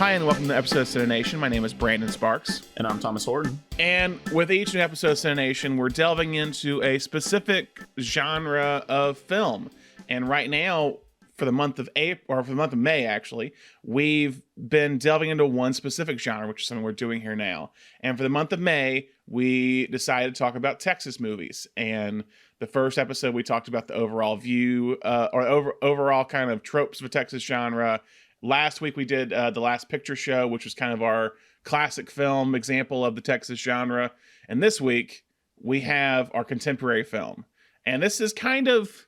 Hi, and welcome to episode of CineNation. My name is Brandon Sparks. And I'm Thomas Horton. And with each new episode of CineNation, we're delving into a specific genre of film. And right now, for the month of April, or for the month of May, actually, we've been delving into one specific genre, which is something we're doing here now. And for the month of May, we decided to talk about Texas movies. And the first episode, we talked about the overall view, overall kind of tropes of a Texas genre. Last week, we did The Last Picture Show, which was kind of our classic film example of the Texas genre. And this week, we have our contemporary film. And this is kind of,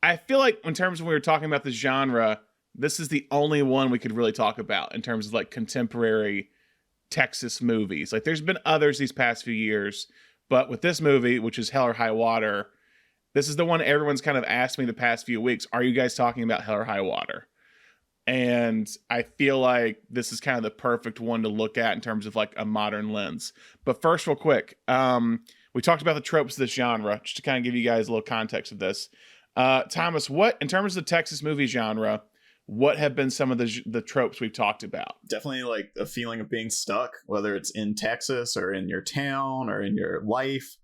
I feel like in terms of when we were talking about the genre, this is the only one we could really talk about in terms of like contemporary Texas movies. Like there's been others these past few years, but with this movie, which is Hell or High Water, this is the one everyone's kind of asked me the past few weeks, are you guys talking about Hell or High Water? And I feel like this is kind of the perfect one to look at in terms of like a modern lens. But first, real quick, we talked about the tropes of this genre, just to kind of give you guys a little context of this. Thomas, what, in terms of the Texas movie genre, what have been some of the tropes we've talked about? Definitely like a feeling of being stuck, whether it's in Texas or in your town or in your life.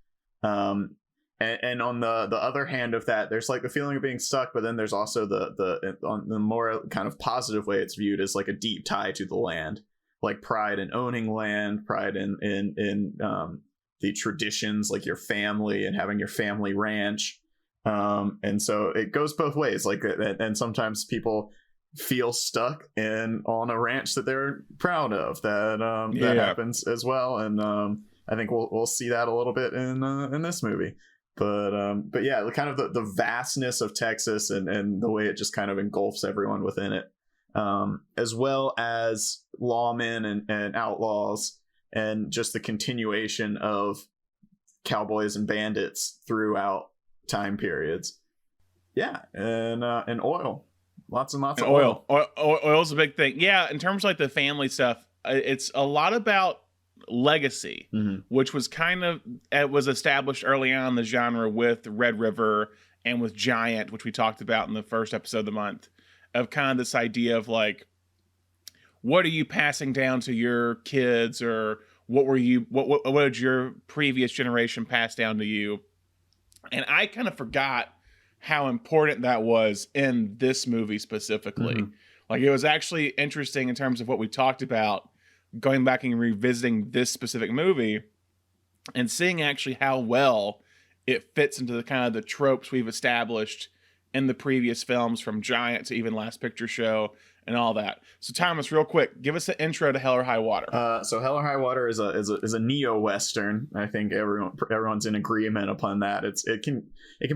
And on the other hand of that, there's like the feeling of being stuck, but then there's also on the more kind of positive way it's viewed as like a deep tie to the land, like pride in owning land, pride in the traditions, like your family and having your family ranch. And so it goes both ways, like, and sometimes people feel stuck on a ranch that they're proud of. That happens as well, and I think we'll see that a little bit in this movie. But yeah, kind of the vastness of Texas and the way it just kind of engulfs everyone within it, as well as lawmen and outlaws, and just the continuation of cowboys and bandits throughout time periods. Yeah, and oil, lots and lots of oil. Oil's a big thing. Yeah, in terms of like the family stuff, it's a lot about legacy, which was kind of, it was established early on in the genre with Red River and with Giant, which we talked about in the first episode of the month, of kind of this idea of like, what are you passing down to your kids, or what did your previous generation pass down to you? And I kind of forgot how important that was in this movie specifically. Like it was actually interesting in terms of what we talked about, going back and revisiting this specific movie and seeing actually how well it fits into the kind of the tropes we've established in the previous films, from Giant to even Last Picture Show and all that. So Thomas, real quick, give us an intro to Hell or High Water. So Hell or High Water is a neo-Western. I think everyone's in agreement upon that. It can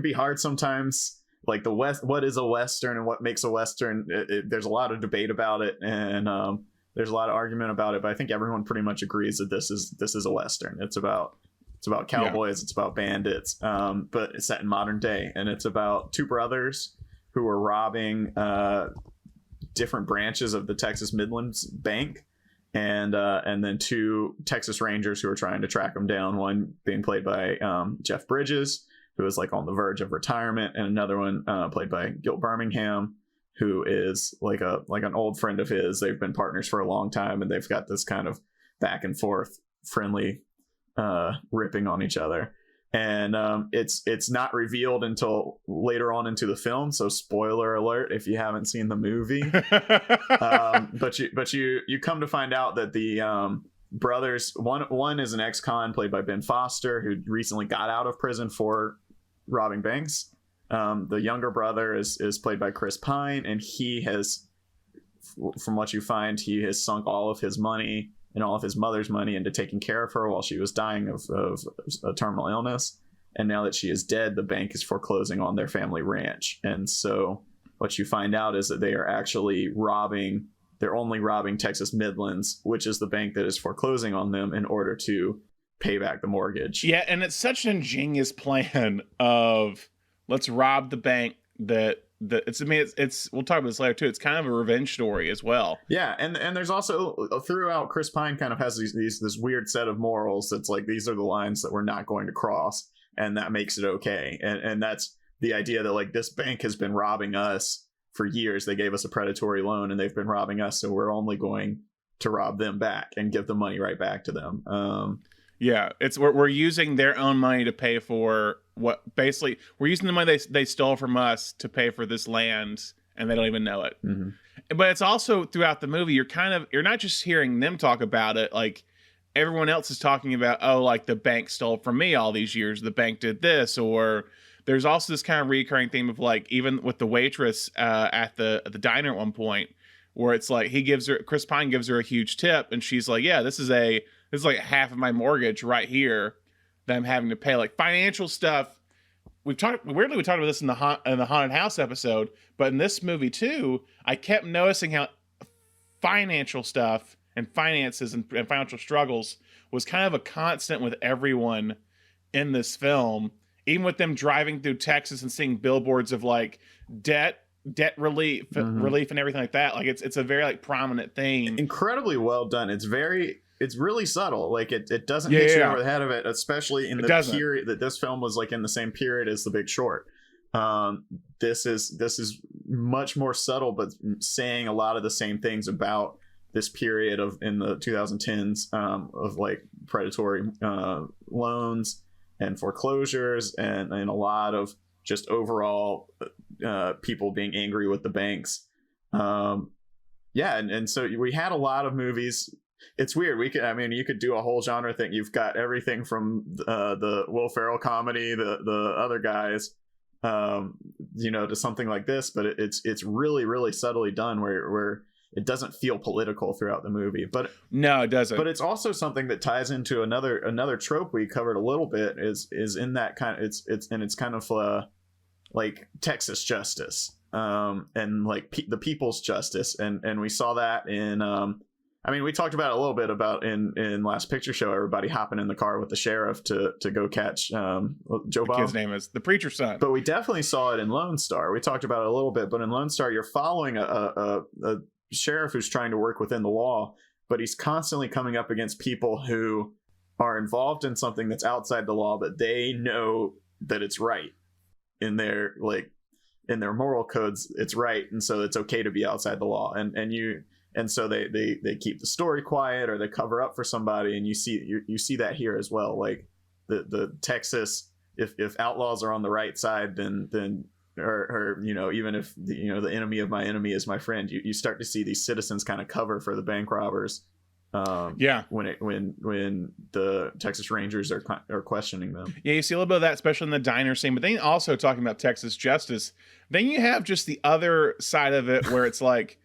be hard sometimes, like what is a Western and what makes a Western. There's a lot of debate about it, and there's a lot of argument about it, but I think everyone pretty much agrees that this is a Western. It's about cowboys, It's about bandits, but it's set in modern day, and it's about two brothers who are robbing different branches of the Texas Midlands Bank, and then two Texas Rangers who are trying to track them down. One being played by Jeff Bridges, who is like on the verge of retirement, and another one played by Gil Birmingham, who is like an old friend of his. They've been partners for a long time, and they've got this kind of back and forth friendly ripping on each other. And it's not revealed until later on into the film, so spoiler alert if you haven't seen the movie. But you come to find out that the brothers, one is an ex-con played by Ben Foster, who recently got out of prison for robbing banks. The younger brother is played by Chris Pine, and he has, from what you find, he has sunk all of his money and all of his mother's money into taking care of her while she was dying of a terminal illness. And now that she is dead, the bank is foreclosing on their family ranch. And so what you find out is that they are actually they're only robbing Texas Midlands, which is the bank that is foreclosing on them, in order to pay back the mortgage. Yeah, and it's such an ingenious plan of, let's rob the bank that it's we'll talk about this later too. It's kind of a revenge story as well. Yeah, and there's also throughout, Chris Pine kind of has this weird set of morals that's like, these are the lines that we're not going to cross, and that makes it okay. And that's the idea that like, this bank has been robbing us for years they gave us a predatory loan and they've been robbing us, so we're only going to rob them back and give the money right back to them. Yeah, it's we're using their own money to pay for what basically we're using the money they stole from us to pay for this land, and they don't even know it. Mm-hmm. But it's also throughout the movie you're not just hearing them talk about it, like everyone else is talking about, oh, like the bank stole from me all these years, the bank did this, or there's also this kind of recurring theme of like even with the waitress at the diner at one point, where it's like Chris Pine gives her a huge tip, and she's like, yeah, this is like half of my mortgage right here that I'm having to pay. Like financial stuff. We talked about this in the haunted house episode, but in this movie too, I kept noticing how financial stuff and finances and financial struggles was kind of a constant with everyone in this film. Even with them driving through Texas and seeing billboards of like debt relief, relief and everything like that. Like it's a very like prominent theme. Incredibly well done. It's really subtle. Like it doesn't hit you over the head of it, especially in the period that this film was like in the same period as The Big Short. This is much more subtle, but saying a lot of the same things about this period in the 2010s of like predatory loans and foreclosures and a lot of just overall people being angry with the banks. And so we had a lot of movies. It's weird. You could do a whole genre thing. You've got everything from the Will Ferrell comedy, the other guys, to something like this, but it's really, really subtly done where it doesn't feel political throughout the movie. But no, it doesn't. But it's also something that ties into another trope we covered a little bit is in that kind of it's kind of like Texas justice and like the people's justice, and we saw that in we talked about it a little bit about in Last Picture Show, everybody hopping in the car with the sheriff to go catch Joe Bob. His name is the preacher's son. But we definitely saw it in Lone Star. We talked about it a little bit, but in Lone Star, you're following a sheriff who's trying to work within the law, but he's constantly coming up against people who are involved in something that's outside the law, but they know that it's right in their moral codes. It's right, and so it's okay to be outside the law, and so they keep the story quiet or they cover up for somebody, and you see that here as well. Like the Texas, if outlaws are on the right side, then or even if the enemy of my enemy is my friend, you start to see these citizens kind of cover for the bank robbers. When the Texas Rangers are questioning them. Yeah, you see a little bit of that, especially in the diner scene. But then also talking about Texas justice, then you have just the other side of it where it's like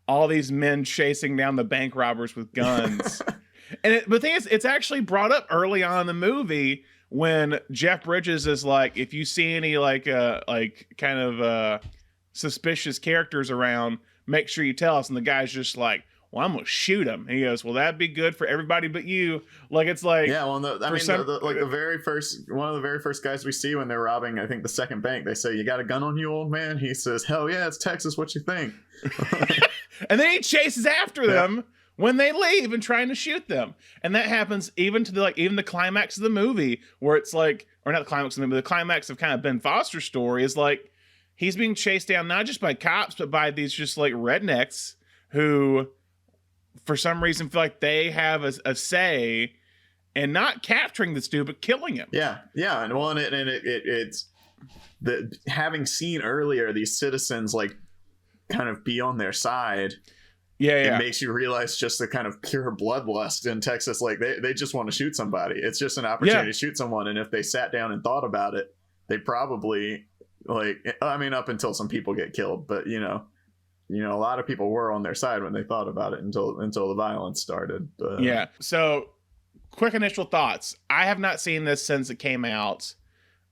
all these men chasing down the bank robbers with guns. But the thing is, it's actually brought up early on in the movie when Jeff Bridges is like, if you see any suspicious characters around, make sure you tell us. And the guy's just like, well, I'm gonna shoot him. And he goes, well, that'd be good for everybody but you. Like it's like, yeah. Well, one of the very first guys we see when they're robbing, I think the second bank, they say, "You got a gun on you, old man?" He says, "Hell yeah, it's Texas. What you think?" And then he chases after them when they leave and trying to shoot them. And that happens even to even the climax of the movie, where it's like, or not the climax of the movie, the climax of kind of Ben Foster's story is like he's being chased down not just by cops but by these just like rednecks who for some reason feel like they have a say in not capturing this dude but killing him. Yeah, and it's the having seen earlier these citizens like kind of be on their side. It makes you realize just the kind of pure bloodlust in Texas. Like they just want to shoot somebody. It's just an opportunity to shoot someone, and if they sat down and thought about it, they probably up until some people get killed, but a lot of people were on their side when they thought about it until the violence started. But, yeah. So, quick initial thoughts. I have not seen this since it came out.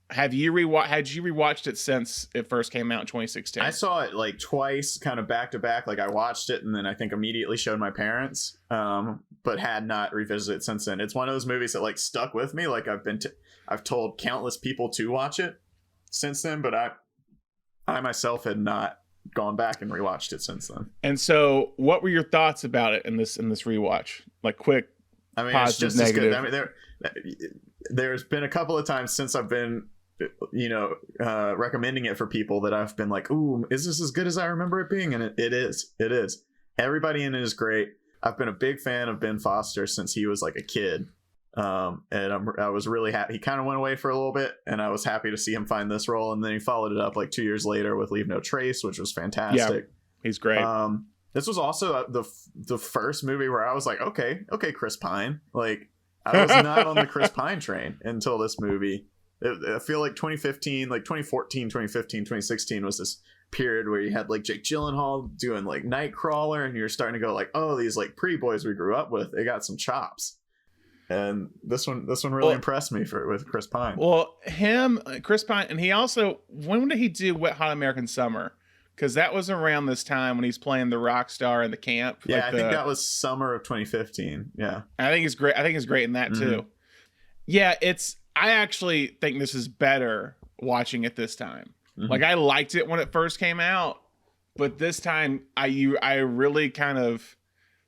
Had you rewatched it since it first came out in 2016? I saw it like twice, kind of back to back. Like I watched it and then I think immediately showed my parents, but had not revisited it since then. It's one of those movies that like stuck with me. Like I've told countless people to watch it since then, but I myself had not gone back and rewatched it since then. And so what were your thoughts about it in this rewatch? Like quick, positive, it's just negative. as good. There's been a couple of times since I've been recommending it for people that I've been like, ooh, is this as good as I remember it being? And it is. Everybody in it is great. I've been a big fan of Ben Foster since he was like a kid. And I was really happy. He kind of went away for a little bit, and I was happy to see him find this role. And then he followed it up like 2 years later with Leave No Trace, which was fantastic. Yeah, he's great. This was also the first movie where I was like, okay, Chris Pine. Like, I was not on the Chris Pine train until this movie. I feel like 2015, like 2014, 2015, 2016 was this period where you had like Jake Gyllenhaal doing like Nightcrawler, and you're starting to go like, oh, these like pretty boys we grew up with, they got some chops. And this one really impressed me with Chris Pine. Well, Chris Pine, and he also, when did he do Wet Hot American Summer? Because that was around this time when he's playing the rock star in the camp. Yeah, like I think that was summer of 2015. Yeah, I think he's great. I think he's great in that too. Yeah, I actually think this is better watching it this time. Like, I liked it when it first came out, but this time I really kind of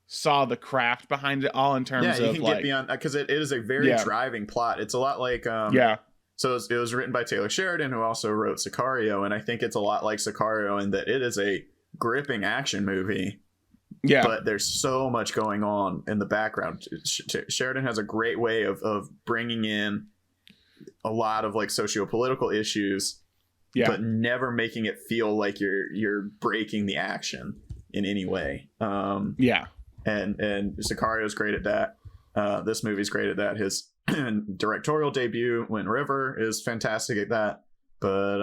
saw the craft behind it all in terms of, you can get beyond, because it is a very driving plot. It's a lot like So it was written by Taylor Sheridan, who also wrote Sicario, and I think it's a lot like Sicario in that it is a gripping action movie. Yeah, but there's so much going on in the background. Sheridan has a great way of bringing in a lot of like socio-political issues, but never making it feel like you're breaking the action in any way. And Sicario's great at that. This movie's great at that. His directorial debut, Wind River, is fantastic at that. But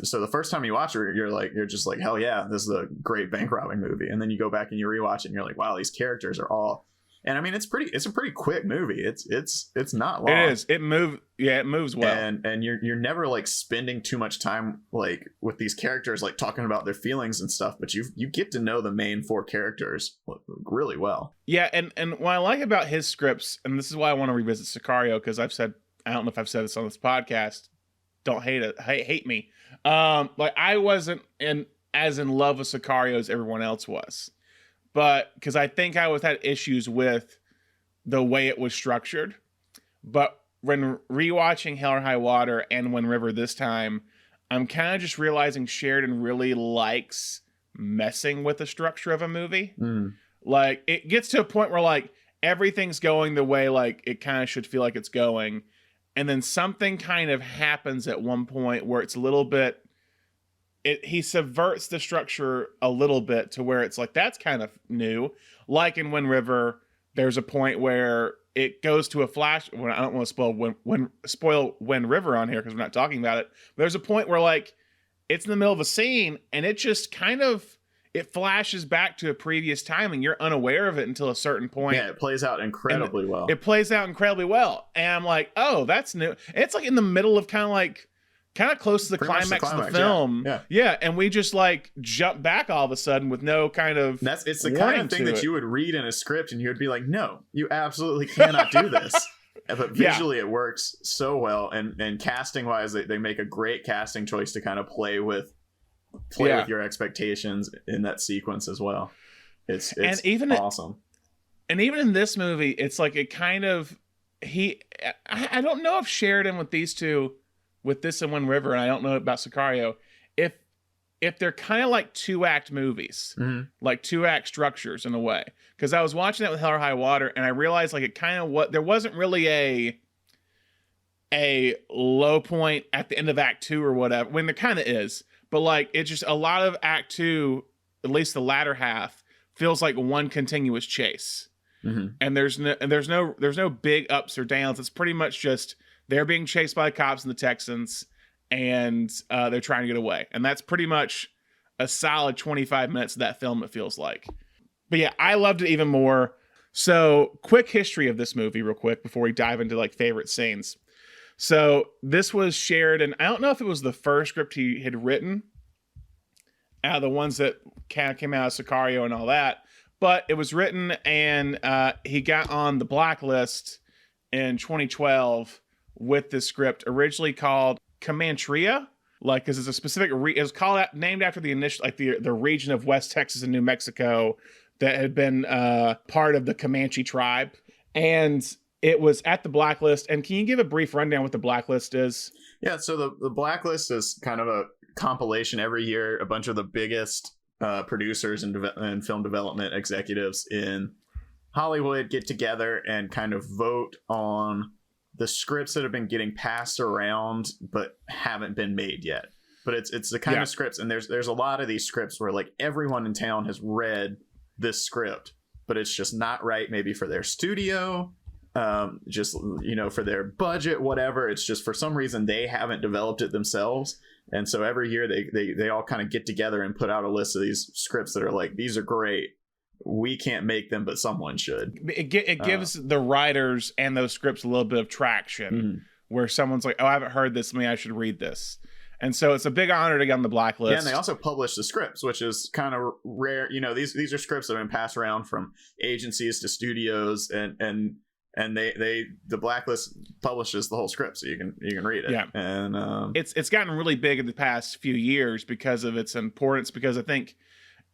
so the first time you watch it, you're just like, hell yeah, this is a great bank robbing movie. And then you go back and you rewatch it and you're like, wow, these characters are all, and I mean, it's a pretty quick movie. It's not long. It is. It moves well. And you're never like spending too much time like with these characters, like talking about their feelings and stuff, but you get to know the main four characters really well. Yeah, and what I like about his scripts, and this is why I want to revisit Sicario, because I don't know if I've said this on this podcast. Don't hate me. Like, I wasn't as in love with Sicario as everyone else was. But because I think I had issues with the way it was structured. But when rewatching Hell or High Water and Wind River this time, I'm kind of just realizing Sheridan really likes messing with the structure of a movie. Like, it gets to a point where like everything's going the way like it kind of should feel like it's going. And then something kind of happens at one point where it's a little bit, he subverts the structure a little bit to where it's like, that's kind of new. Like in Wind River, there's a point where it goes to a flash. Well, I don't want to spoil Wind River on here because we're not talking about it. But there's a point where like it's in the middle of a scene and it just kind of, it flashes back to a previous time and you're unaware of it until a certain point. Yeah, it plays out incredibly well. It plays out incredibly well. And I'm like, oh, that's new. It's like in the middle of kind of close to the climax of the film. Yeah. And we just like jump back all of a sudden with no kind of it's the kind of thing that you would read in a script and you would be like, no, you absolutely cannot do this. But visually it works so well. And casting wise, they make a great casting choice to kind of play with your expectations in that sequence as well. It's awesome. And even in this movie, it's like it kind of I don't know if Sheridan with these two, with this and Wind River, and I don't know about Sicario, if they're kind of like 2-act movies, like 2-act structures in a way. Because I was watching that with Hell or High Water, and I realized like it kind of there wasn't really a low point at the end of Act 2 or whatever, when there kind of is. But like it's just a lot of Act 2, at least the latter half, feels like one continuous chase. And there's no big ups or downs. It's pretty much just they're being chased by the cops and the Texans, and they're trying to get away. And that's pretty much a solid 25 minutes of that film, it feels like. But yeah, I loved it even more. So quick history of this movie real quick before we dive into like favorite scenes. So this was Sheridan. I don't know if it was the first script he had written out of the ones that kind of came out of Sicario and all that, but it was written and he got on the Blacklist in 2012 with this script, originally called Comancheria, like because it's a specific it's called named after the initial like the region of West Texas and New Mexico that had been part of the Comanche tribe. And It was at the Blacklist. And can you give a brief rundown what the Blacklist is? Yeah, so the Blacklist is kind of a compilation every year. A bunch of the biggest producers and film development executives in Hollywood get together and kind of vote on the scripts that have been getting passed around but haven't been made yet. But it's the kind of scripts, and there's a lot of these scripts where like everyone in town has read this script, but it's just not right, maybe for their studio, just, you know, for their budget, whatever. It's just for some reason they haven't developed it themselves. And so every year they all kind of get together and put out a list of these scripts that are like, these are great, we can't make them, but someone should. It gives the writers and those scripts a little bit of traction, where someone's like, oh, I haven't heard this, maybe I should read this. And so it's a big honor to get on the Blacklist. Yeah, and they also publish the scripts, which is kind of rare. You know, these are scripts that have been passed around from agencies to studios, and the Blacklist publishes the whole script, so you can read it. Yeah, and it's gotten really big in the past few years because of its importance. Because I think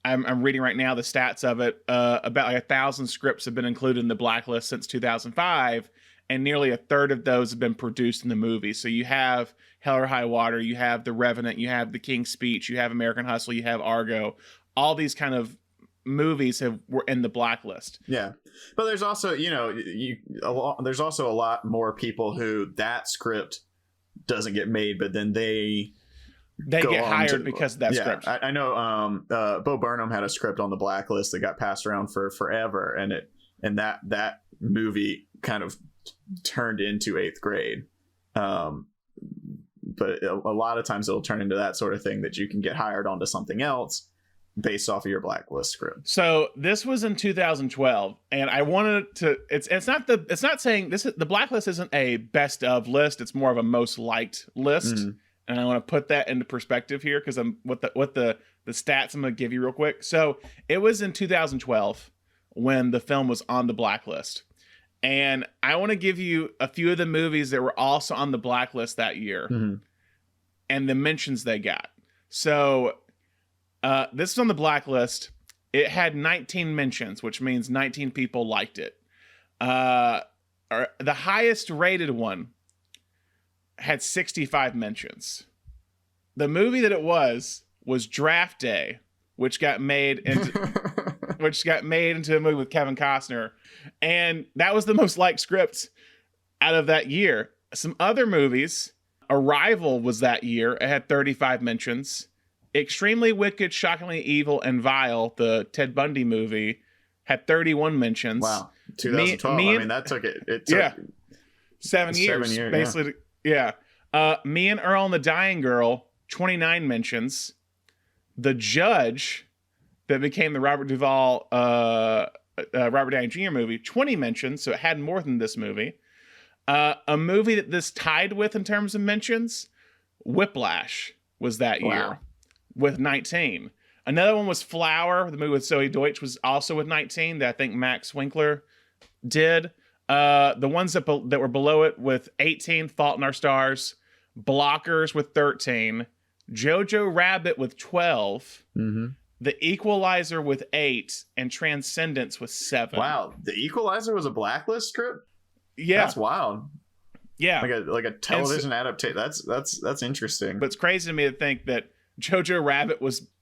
I'm reading right now the stats of it. About like 1,000 scripts have been included in the Blacklist since 2005. And nearly a third of those have been produced in the movie. So you have Hell or High Water, you have The Revenant, you have The King's Speech, you have American Hustle, you have Argo. All these kind of movies were in the Blacklist. Yeah, but there's also, you know, there's also a lot more people who that script doesn't get made, but then they get hired because of that script. I know Bo Burnham had a script on the Blacklist that got passed around for forever, and that movie kind of turned into Eighth Grade. But a lot of times it'll turn into that sort of thing, that you can get hired onto something else based off of your Blacklist script. So this was in 2012, and I wanted to. It's not saying this. The Blacklist isn't a best of list. It's more of a most liked list, and I want to put that into perspective here because I'm what the stats I'm going to give you real quick. So it was in 2012 when the film was on the Blacklist. And I want to give you a few of the movies that were also on the Blacklist that year and the mentions they got. So this is on the Blacklist. It had 19 mentions, which means 19 people liked it. The highest rated one had 65 mentions. The movie that it was Draft Day, which got made into a movie with Kevin Costner. And that was the most liked script out of that year. Some other movies, Arrival was that year. It had 35 mentions. Extremely Wicked, Shockingly Evil, and Vile, the Ted Bundy movie, had 31 mentions. Wow. 2012. I mean, that took it. It took 7 years. 7 years, basically. Yeah. Me and Earl and the Dying Girl, 29 mentions. The Judge, that became the Robert Downey Jr. movie, 20 mentions, so it had more than this movie. A movie that this tied with in terms of mentions, Whiplash, was that year with 19. Another one was Flower, the movie with Zoe Deutsch, was also with 19, that I think Max Winkler did. The ones that were below it with 18, Fault in Our Stars, Blockers with 13, Jojo Rabbit with 12, The Equalizer with 8, and Transcendence with 7. Wow, The Equalizer was a Blacklist script? Yeah, that's wild. Yeah, like a television adaptation. That's interesting. But it's crazy to me to think that Jojo Rabbit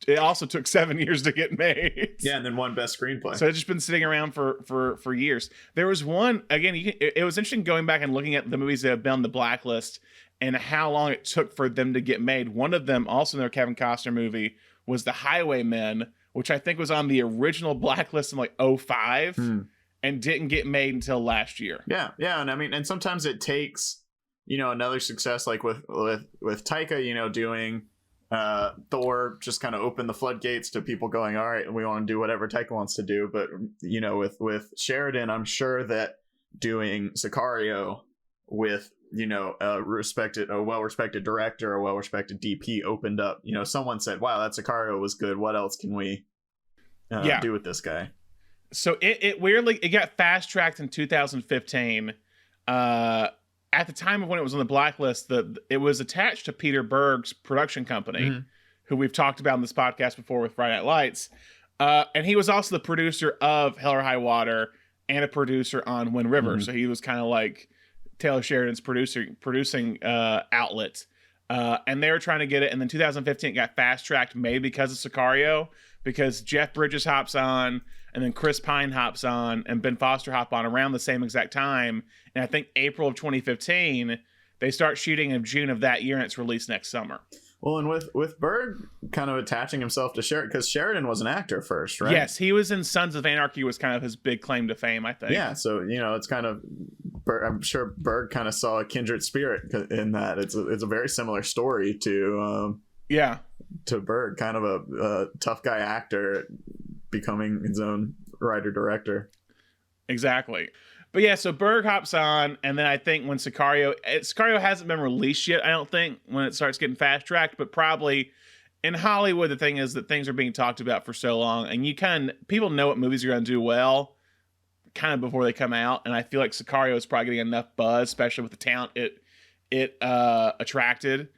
it also took 7 years to get made. Yeah, and then won Best Screenplay. So it's just been sitting around for years. There was one, again, it was interesting going back and looking at the movies that have been on the Blacklist and how long it took for them to get made. One of them, also in their Kevin Costner movie, was The Highwaymen, which I think was on the original Blacklist in like 2005 and didn't get made until last year. Yeah, and I mean, and sometimes it takes, another success like with Taika, doing Thor, just kind of opened the floodgates to people going, all right, we want to do whatever Taika wants to do. But with Sheridan, I'm sure that doing Sicario with a well-respected director, a well-respected DP opened up. Someone said, wow, that Sicario was good, what else can we do with this guy? So it weirdly, it got fast-tracked in 2015. At the time of when it was on the Blacklist, it was attached to Peter Berg's production company, who we've talked about in this podcast before with Friday Night Lights. And he was also the producer of Hell or High Water and a producer on Wind River. Mhm. So he was kind of like Taylor Sheridan's producing outlet. And they were trying to get it. And then 2015 it got fast tracked, maybe because of Sicario, because Jeff Bridges hops on, and then Chris Pine hops on, and Ben Foster hop on around the same exact time. And I think April of 2015, they start shooting in June of that year, and it's released next summer. Well, and with Berg kind of attaching himself to Sheridan, because Sheridan was an actor first, right? Yes, he was in Sons of Anarchy, was kind of his big claim to fame, I think. Yeah, so it's kind of, I'm sure Berg kind of saw a kindred spirit in that. It's a very similar story to Berg, kind of a tough guy actor becoming his own writer director. Exactly. But yeah, so Berg hops on, and then I think when Sicario hasn't been released yet, I don't think, when it starts getting fast tracked, but probably in Hollywood, the thing is that things are being talked about for so long, and people know what movies are going to do well kind of before they come out, and I feel like Sicario is probably getting enough buzz, especially with the talent it attracted,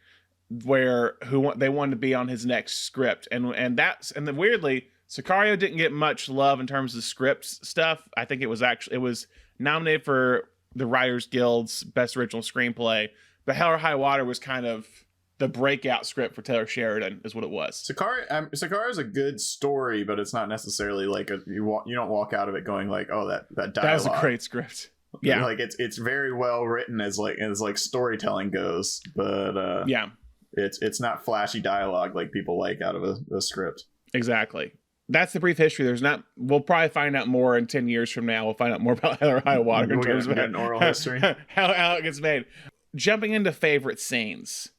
where they wanted to be on his next script, and then weirdly, Sicario didn't get much love in terms of script stuff. I think it was nominated for the Writers Guild's Best Original Screenplay, but Hell or High Water was kind of the breakout script for Taylor Sheridan, is what it was. Sicario is a good story, but it's not necessarily like you don't walk out of it going like, oh, that dialogue. That was a great script. Yeah, like it's very well written as storytelling goes, but it's not flashy dialogue like people like out of a script. Exactly. That's the brief history. We'll probably find out more in 10 years from now. We'll find out more about Hell or High Water in terms of an oral history. how it gets made. Jumping into favorite scenes.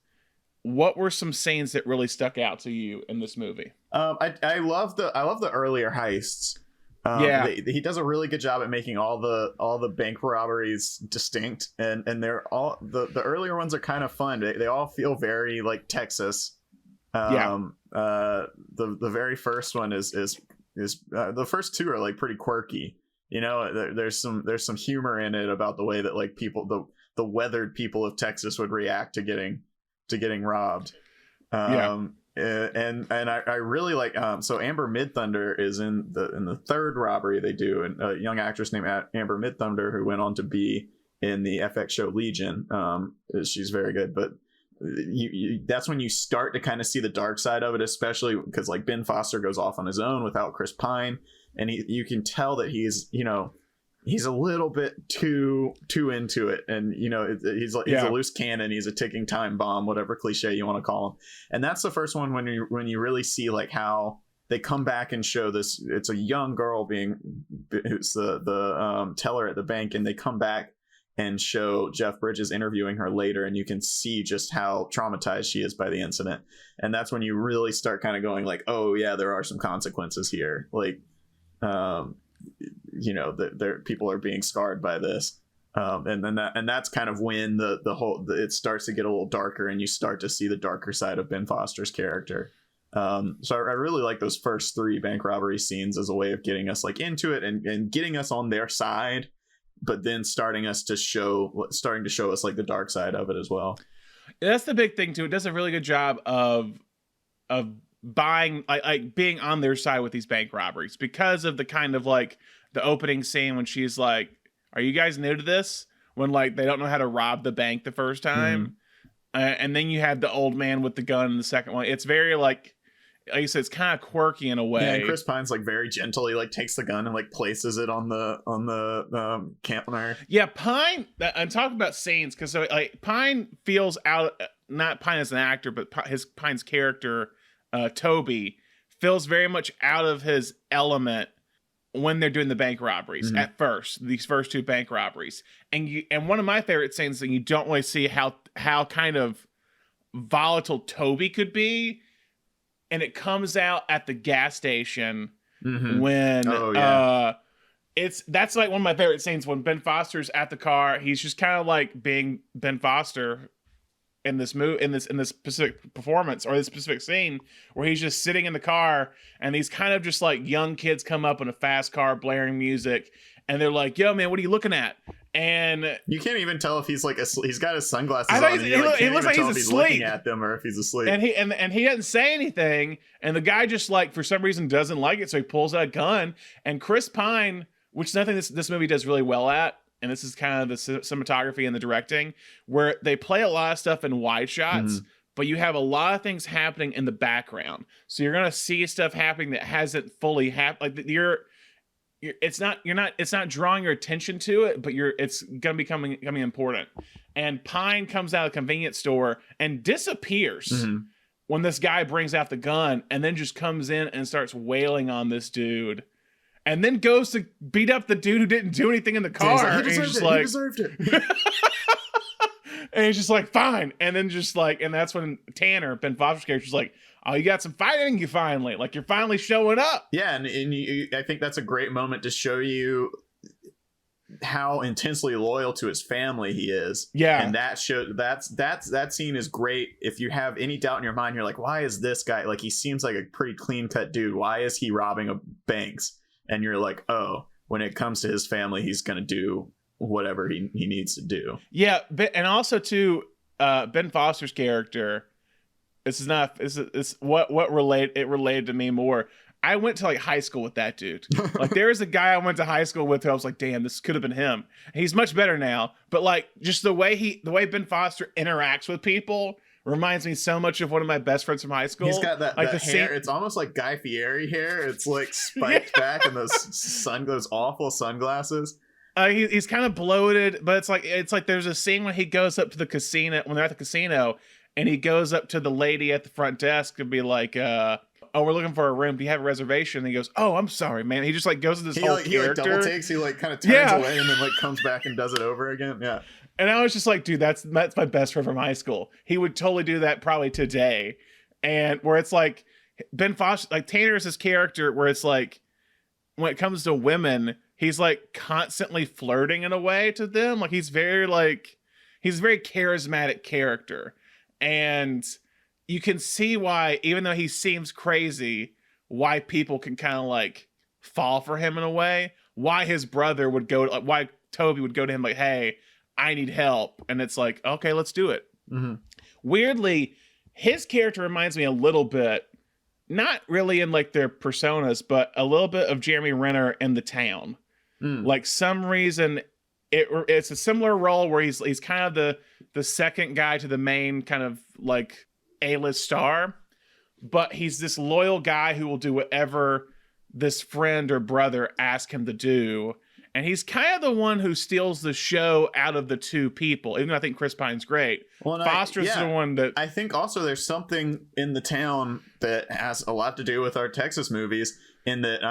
What were some scenes that really stuck out to you in this movie? I love the earlier heists. He does a really good job at making all the bank robberies distinct, and they're all the earlier ones are kind of fun. They all feel very like Texas. The very first one is the first two are like pretty quirky. There's some humor in it about the way that like people the weathered people of Texas would react to getting robbed. And I really like so Amber Midthunder is in the third robbery they do, and a young actress named Amber Midthunder, who went on to be in the FX show Legion. She's very good, but that's when you start to kind of see the dark side of it, especially because like Ben Foster goes off on his own without Chris Pine, and you can tell that he's a little bit too into it, and he's a loose cannon, he's a ticking time bomb, whatever cliche you want to call him. And that's the first one when you really see like how they come back and show this. It's a young girl who's the teller at the bank, and they come back and show Jeff Bridges interviewing her later, and you can see just how traumatized she is by the incident. And that's when you really start kind of going like, oh yeah, there are some consequences here. Like, people are being scarred by this. And that's kind of when it starts to get a little darker, and you start to see the darker side of Ben Foster's character. So I really like those first three bank robbery scenes as a way of getting us like into it and getting us on their side, but then starting to show us like the dark side of it as well. That's the big thing too. It does a really good job of buying, like being on their side with these bank robberies, because of the kind of like the opening scene when she's like, "Are you guys new to this?" When like they don't know how to rob the bank the first time, and then you have the old man with the gun in the second one. It's very like you said, it's kind of quirky in a way. Yeah, and Chris Pine's like very gentle. He like takes the gun and like places it on the counter. Yeah, Pine. And talk about scenes, because like Pine feels out. Not Pine as an actor, but Pine's character, Toby, feels very much out of his element when they're doing the bank robberies. At first, these first two bank robberies, and one of my favorite scenes that you don't really see how kind of volatile Toby could be. And it comes out at the gas station when that's like one of my favorite scenes, when Ben Foster's at the car. He's just kind of like being Ben Foster in this specific performance, or this specific scene, where he's just sitting in the car, and these kind of just like young kids come up in a fast car blaring music, and they're like, "Yo, man, what are you looking at?" And you can't even tell if he's like he's got his sunglasses on. He looks like he's asleep, looking at them, or if he's asleep. And he doesn't say anything, and the guy just like for some reason doesn't like it, so he pulls out a gun. And Chris Pine which is nothing this movie does really well at, and this is kind of the cinematography and the directing, where they play a lot of stuff in wide shots, but you have a lot of things happening in the background. So you're gonna see stuff happening that hasn't fully happened. Like it's not drawing your attention to it, but it's gonna be becoming important. And Pine comes out of the convenience store and disappears when this guy brings out the gun, and then just comes in and starts wailing on this dude. And then goes to beat up the dude who didn't do anything in the car. He deserved it. And he's just like, fine. And then just like, and that's when Tanner, Ben Foster's character, is like, oh, you got some fighting you finally. Like, you're finally showing up. Yeah, and I think that's a great moment to show you how intensely loyal to his family he is. Yeah. And that scene is great. If you have any doubt in your mind, you're like, why is this guy, like, he seems like a pretty clean-cut dude. Why is he robbing a banks? And you're like, oh, when it comes to his family, he's going to do whatever he needs to do. Yeah, and also, too, Ben Foster's character, it's what related to me more. I went to, like, high school with that dude. Like, there was a guy I went to high school with who I was like, damn, this could have been him. He's much better now. But, like, just the way Ben Foster interacts with people reminds me so much of one of my best friends from high school. He's got that like the hair. It's almost like Guy Fieri hair. It's like spiked back, and those awful sunglasses. He's kind of bloated, but it's like there's a scene when he goes up to the casino, when they're at the casino, and he goes up to the lady at the front desk and be like, oh, we're looking for a room. Do you have a reservation? And he goes, oh, I'm sorry, man. He just like goes to this whole character. He like double takes. He like kind of turns away and then like comes back and does it over again. Yeah. And I was just like, dude, that's my best friend from high school. He would totally do that probably today. And where it's like Ben Foster, like Tanner's his character, where it's like when it comes to women, he's like constantly flirting in a way to them. Like he's a very charismatic character. And you can see why, even though he seems crazy, why people can kind of like fall for him in a way. Why his brother would go, like, why Toby would go to him like, hey, I need help. And it's like, okay, let's do it. Weirdly, his character reminds me a little bit, not really in like their personas, but a little bit of Jeremy Renner in The Town. Like some reason, it's a similar role where he's kind of the second guy to the main kind of like A-list star, but he's this loyal guy who will do whatever this friend or brother asks him to do. And he's kind of the one who steals the show out of the two people, even though I think Chris Pine's great. Well, Foster's the one that... I think also there's something in The Town that has a lot to do with our Texas movies, in that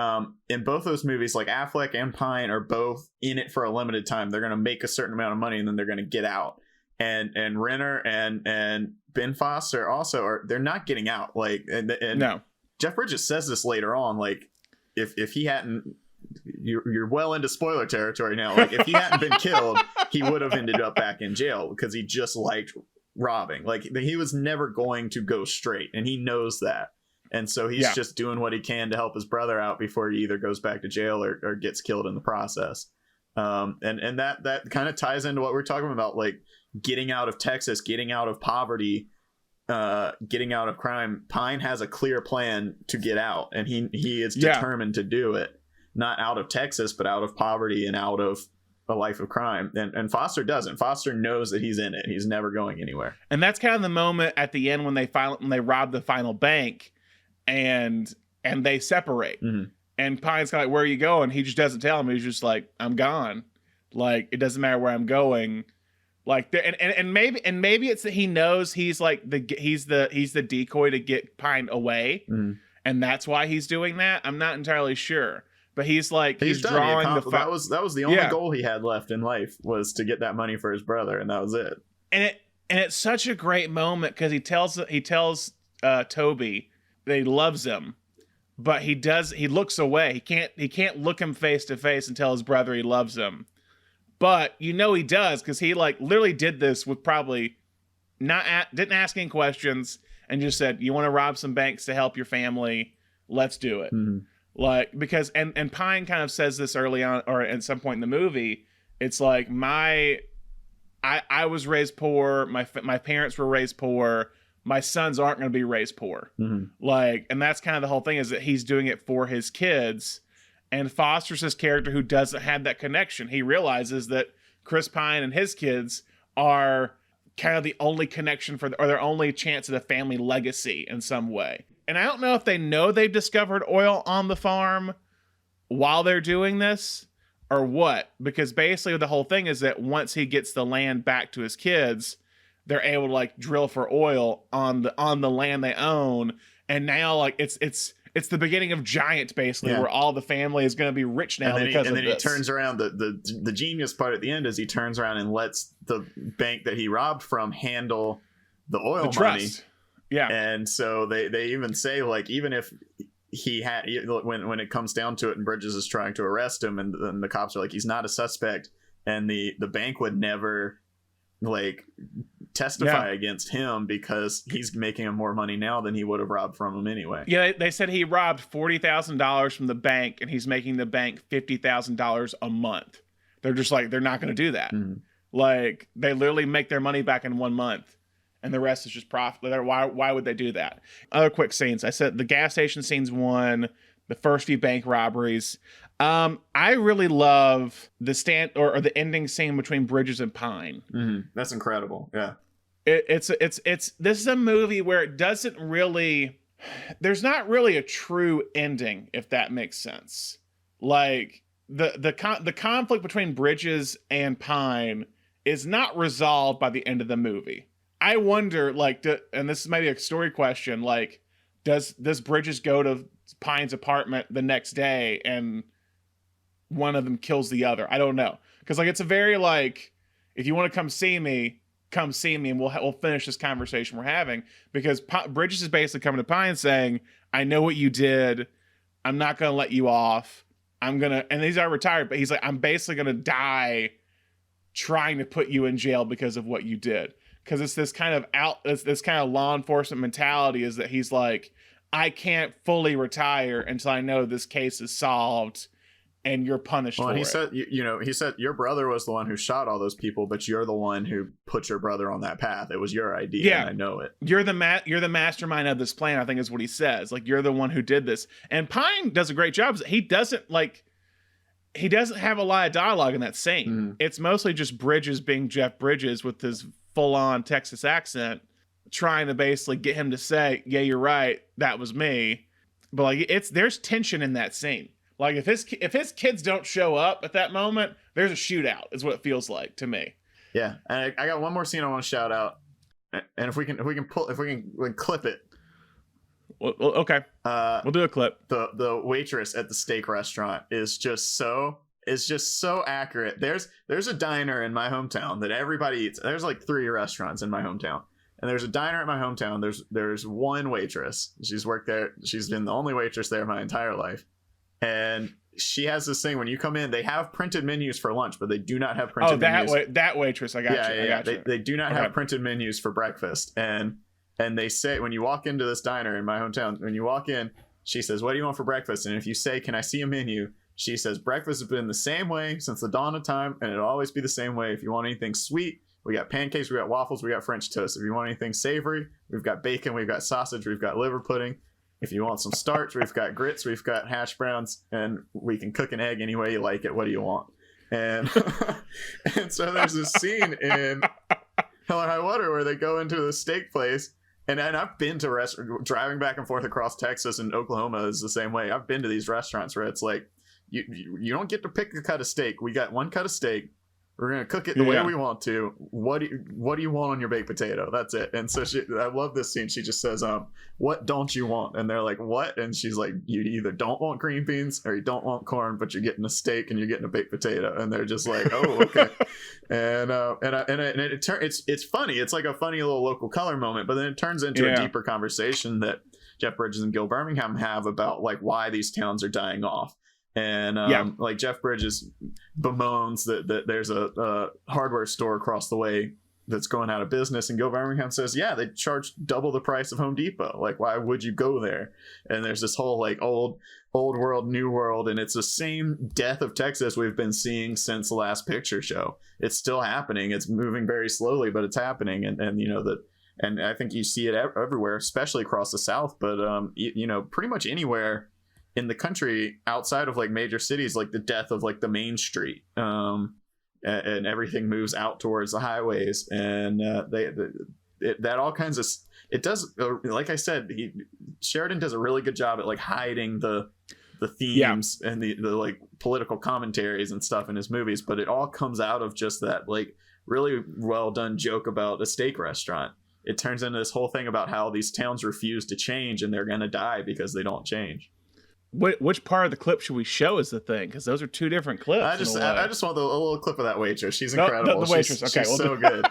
in both those movies, like Affleck and Pine are both in it for a limited time. They're going to make a certain amount of money and then they're going to get out. And Renner and Ben Foster also they're not getting out. Like, and no. Jeff Bridges says this later on, like, if he hadn't... You're well into spoiler territory now. Like, if he hadn't been killed, he would have ended up back in jail because he just liked robbing. Like, he was never going to go straight, and he knows that. And so he's just doing what he can to help his brother out before he either goes back to jail or gets killed in the process. And that kind of ties into what we're talking about, like getting out of Texas, getting out of poverty, getting out of crime. Pine has a clear plan to get out, and he is determined to do it. Not out of Texas, but out of poverty and out of a life of crime. And Foster doesn't. Foster knows that he's in it. He's never going anywhere. And that's kind of the moment at the end when they rob the final bank, and they separate. And Pine's kind of like, where are you going? He just doesn't tell him. He's just like, I'm gone. Like, it doesn't matter where I'm going. Like, and maybe it's that he knows he's like he's the decoy to get Pine away, and that's why he's doing that. I'm not entirely sure. But he's like, he's drawing the... That was the only goal he had left in life, was to get that money for his brother, and that was it. And it's such a great moment because he tells Toby that he loves him, but he looks away. He can't look him face to face and tell his brother he loves him. But you know he does, because he like literally did this with probably didn't ask any questions and just said, you want to rob some banks to help your family? Let's do it. Like, because and Pine kind of says this early on, or at some point in the movie, it's like I was raised poor, my parents were raised poor, my sons aren't going to be raised poor. Like, and that's kind of the whole thing, is that he's doing it for his kids, and Foster's his character who doesn't have that connection. He realizes that Chris Pine and his kids are kind of the only connection or their only chance at a family legacy in some way. And I don't know if they know they've discovered oil on the farm while they're doing this or what, because basically the whole thing is that once he gets the land back to his kids, they're able to like drill for oil on the land they own. And now like it's the beginning of Giant, basically, where all the family is going to be rich now because of this. And then he turns around. The genius part at the end is he turns around and lets the bank that he robbed from handle the oil money. Yeah. And so they even say, like, even if he had, when it comes down to it and Bridges is trying to arrest him and the cops are like, he's not a suspect, and the bank would never like testify against him because he's making him more money now than he would have robbed from him anyway. Yeah, they said he robbed $40,000 from the bank and he's making the bank $50,000 a month. They're just like, they're not going to do that. Like, they literally make their money back in 1 month and the rest is just profit. Why would they do that? Other quick scenes. I said the gas station scene's one, the first few bank robberies. I really love the ending scene between Bridges and Pine. That's incredible. Yeah. This is a movie where it doesn't really, there's not really a true ending, if that makes sense. Like the conflict between Bridges and Pine is not resolved by the end of the movie. I wonder, like, and this is maybe a story question, like, does Bridges go to Pine's apartment the next day and one of them kills the other? I don't know, because like it's a very like, if you want to come see me and we'll finish this conversation we're having, because Bridges is basically coming to Pine saying, I know what you did, I'm not gonna let you off, and he's already retired, but he's like, I'm basically gonna die trying to put you in jail because of what you did. Because it's this kind of law enforcement mentality, is that he's like, I can't fully retire until I know this case is solved and you're punished for it. He said your brother was the one who shot all those people, but you're the one who put your brother on that path. It was your idea, and I know it. You're the mastermind of this plan, I think is what he says. Like, you're the one who did this. And Pine does a great job. He doesn't have a lot of dialogue in that scene. It's mostly just Bridges being Jeff Bridges with his full-on Texas accent, trying to basically get him to say, yeah, you're right, that was me. But like, there's tension in that scene. Like, if his kids don't show up at that moment, there's a shootout, is what it feels like to me. Yeah, and I got one more scene I want to shout out, and if we can clip it. Well, okay, we'll do a clip. The waitress at the steak restaurant is just so accurate. There's a diner in my hometown that everybody eats. There's like 3 restaurants in my hometown, and there's a diner at my hometown. There's one waitress. She's worked there. She's been the only waitress there my entire life. And she has this thing, when you come in, they have printed menus for lunch, but they do not have printed menus. That waitress, I got you. Yeah. They do not have printed menus for breakfast. And they say, when you walk into this diner in my hometown, when you walk in, she says, what do you want for breakfast? And if you say, can I see a menu? She says, breakfast has been the same way since the dawn of time, and it'll always be the same way. If you want anything sweet, we got pancakes, we got waffles, we got French toast. If you want anything savory, we've got bacon, we've got sausage, we've got liver pudding. If you want some starch, we've got grits, we've got hash browns, and we can cook an egg any way you like it. What do you want? And and so there's this scene in Hell or High Water where they go into the steak place, and I've been to driving back and forth across Texas, and Oklahoma is the same way. I've been to these restaurants where it's like, you don't get to pick a cut of steak. We got one cut of steak. We're gonna cook it the way we want to. What do you want on your baked potato? That's it. And so I love this scene. She just says, what don't you want? And they're like, what? And she's like, you either don't want green beans or you don't want corn, but you're getting a steak and you're getting a baked potato. And they're just like, oh, okay. It's funny. It's like a funny little local color moment, but then it turns into a deeper conversation that Jeff Bridges and Gil Birmingham have about like why these towns are dying off. And like Jeff Bridges bemoans that there's a hardware store across the way that's going out of business, and Gil Birmingham says, yeah, they charge double the price of Home Depot. Like, why would you go there? And there's this whole like old world, new world, and it's the same death of Texas we've been seeing since the last picture show. It's still happening. It's moving very slowly, but it's happening. And you know that, and I think you see it everywhere, especially across the South, but pretty much anywhere in the country outside of like major cities, like the death of like the main street, and everything moves out towards the highways, and that all kinds of it does. Like I said, Sheridan does a really good job at like hiding the themes and the like political commentaries and stuff in his movies, but it all comes out of just that like really well done joke about a steak restaurant. It turns into this whole thing about how these towns refuse to change and they're gonna die because they don't change. Which part of the clip should we show is the thing? Because those are two different clips. I just want a little clip of that waitress. She's incredible. The waitress. She's so good.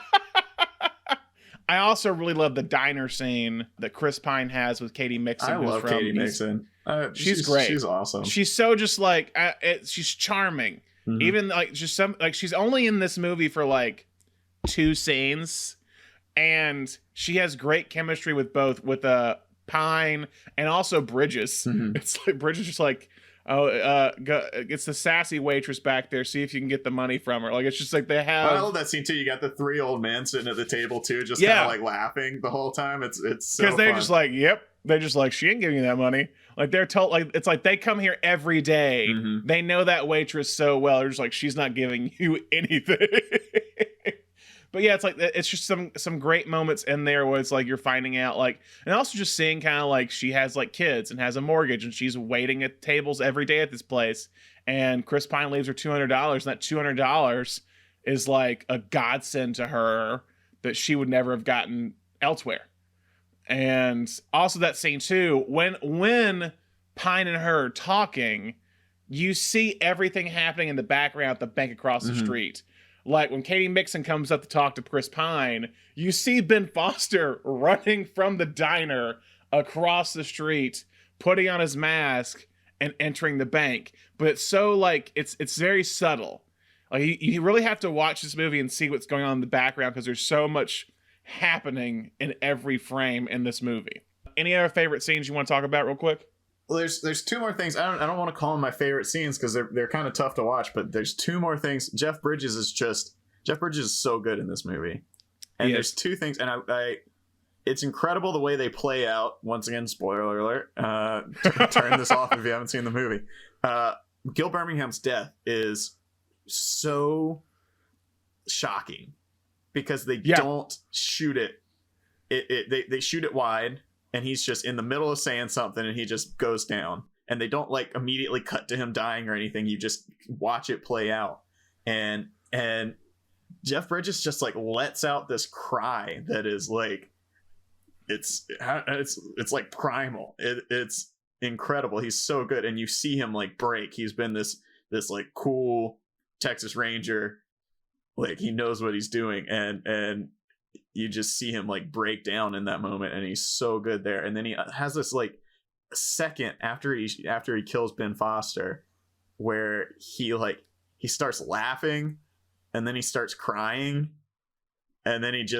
I also really love the diner scene that Chris Pine has with Katie Mixon. I love Katie Mixon. She's great. She's awesome. She's so just like she's charming. Mm-hmm. Even like just she's only in this movie for like 2 scenes, and she has great chemistry with Pine and also Bridges. Mm-hmm. It's like Bridges just like, it's the sassy waitress back there. See if you can get the money from her. Like it's just like they have. I love that scene too. You got the 3 old men sitting at the table too, just kind of like laughing the whole time. It's so because they're fun. just like, yep. They're just like, she ain't giving you that money. Like they're told, like it's like they come here every day. Mm-hmm. They know that waitress so well. They're just like, she's not giving you anything. But yeah, it's like it's just some great moments in there where it's like you're finding out like, and also just seeing kind of like she has like kids and has a mortgage and she's waiting at tables every day at this place, and Chris Pine leaves her $200, and that $200 is like a godsend to her that she would never have gotten elsewhere. And also that scene too, when Pine and her are talking, you see everything happening in the background at the bank across the street. Like when Katie Mixon comes up to talk to Chris Pine, you see Ben Foster running from the diner across the street, putting on his mask and entering the bank. But it's so like, it's very subtle. Like you really have to watch this movie and see what's going on in the background because there's so much happening in every frame in this movie. Any other favorite scenes you want to talk about real quick? Well, there's 2 more things. I don't want to call them my favorite scenes because they're kind of tough to watch, but there's 2 more things. Jeff Bridges is so good in this movie. And there's 2 things, and I it's incredible the way they play out. Once again, spoiler alert. Turn this off if you haven't seen the movie. Gil Birmingham's death is so shocking because they don't shoot it. They shoot it wide. And he's just in the middle of saying something and he just goes down. And they don't like immediately cut to him dying or anything. You just watch it play out. And Jeff Bridges just like lets out this cry that is like it's like primal. It's incredible. He's so good. And you see him like break. He's been this like cool Texas Ranger. Like he knows what he's doing. And you just see him like break down in that moment, and he's so good there. And then he has this like second after he kills Ben Foster where he starts laughing and then he starts crying and then he's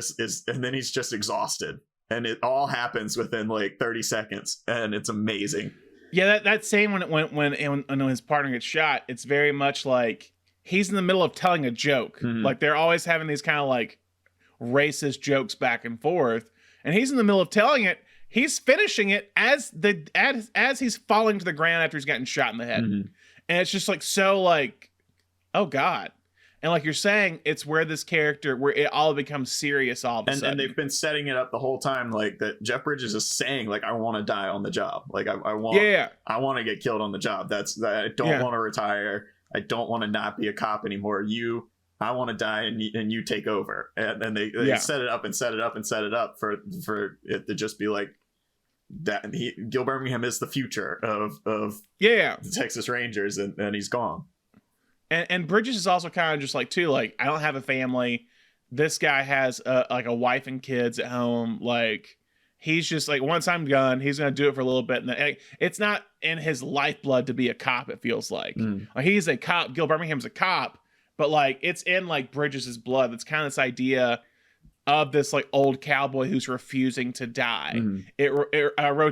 just exhausted, and it all happens within like 30 seconds, and it's amazing. Yeah, that scene when his partner gets shot, it's very much like he's in the middle of telling a joke. Mm-hmm. Like they're always having these kind of like racist jokes back and forth, and he's in the middle of telling it. He's finishing it as he's falling to the ground after he's gotten shot in the head. Mm-hmm. And it's just like so like, oh God. And like you're saying, it's where this character, where it all becomes serious all of a sudden. And they've been setting it up the whole time, like that Jeff Bridges is saying, like, I want to die on the job. Like I want to get killed on the job. I don't want to retire. I don't want to not be a cop anymore. I want to die and you take over. And then they set it up and set it up and set it up for it to just be like that. Gil Birmingham is the future of the Texas Rangers, and he's gone. And Bridges is also kind of just like too, like, I don't have a family. This guy has like a wife and kids at home. Like he's just like, once I'm done, he's going to do it for a little bit. And then, it's not in his lifeblood to be a cop. It feels like he's a cop. Gil Birmingham's a cop. But like it's in like Bridges' blood. It's kind of this idea of this like old cowboy who's refusing to die. It wrote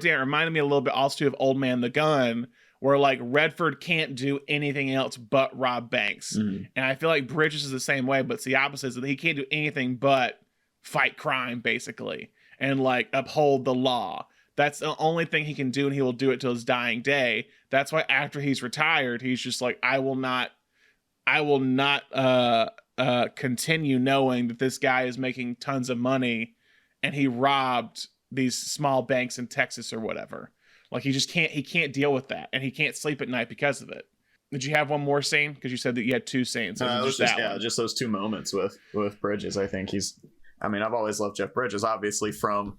down. It reminded me a little bit also of Old Man the Gun, where like Redford can't do anything else but rob banks. And I feel like Bridges is the same way, but it's the opposite. Is that he can't do anything but fight crime basically and like uphold the law. That's the only thing he can do, and he will do it till his dying day. That's why after he's retired, he's just like, I will not continue knowing that this guy is making tons of money and he robbed these small banks in Texas or whatever. Like he can't deal with that, and he can't sleep at night because of it. Did you have one more scene? Because you said that you had two scenes. So it was just those two moments with Bridges. I think I've always loved Jeff Bridges, obviously from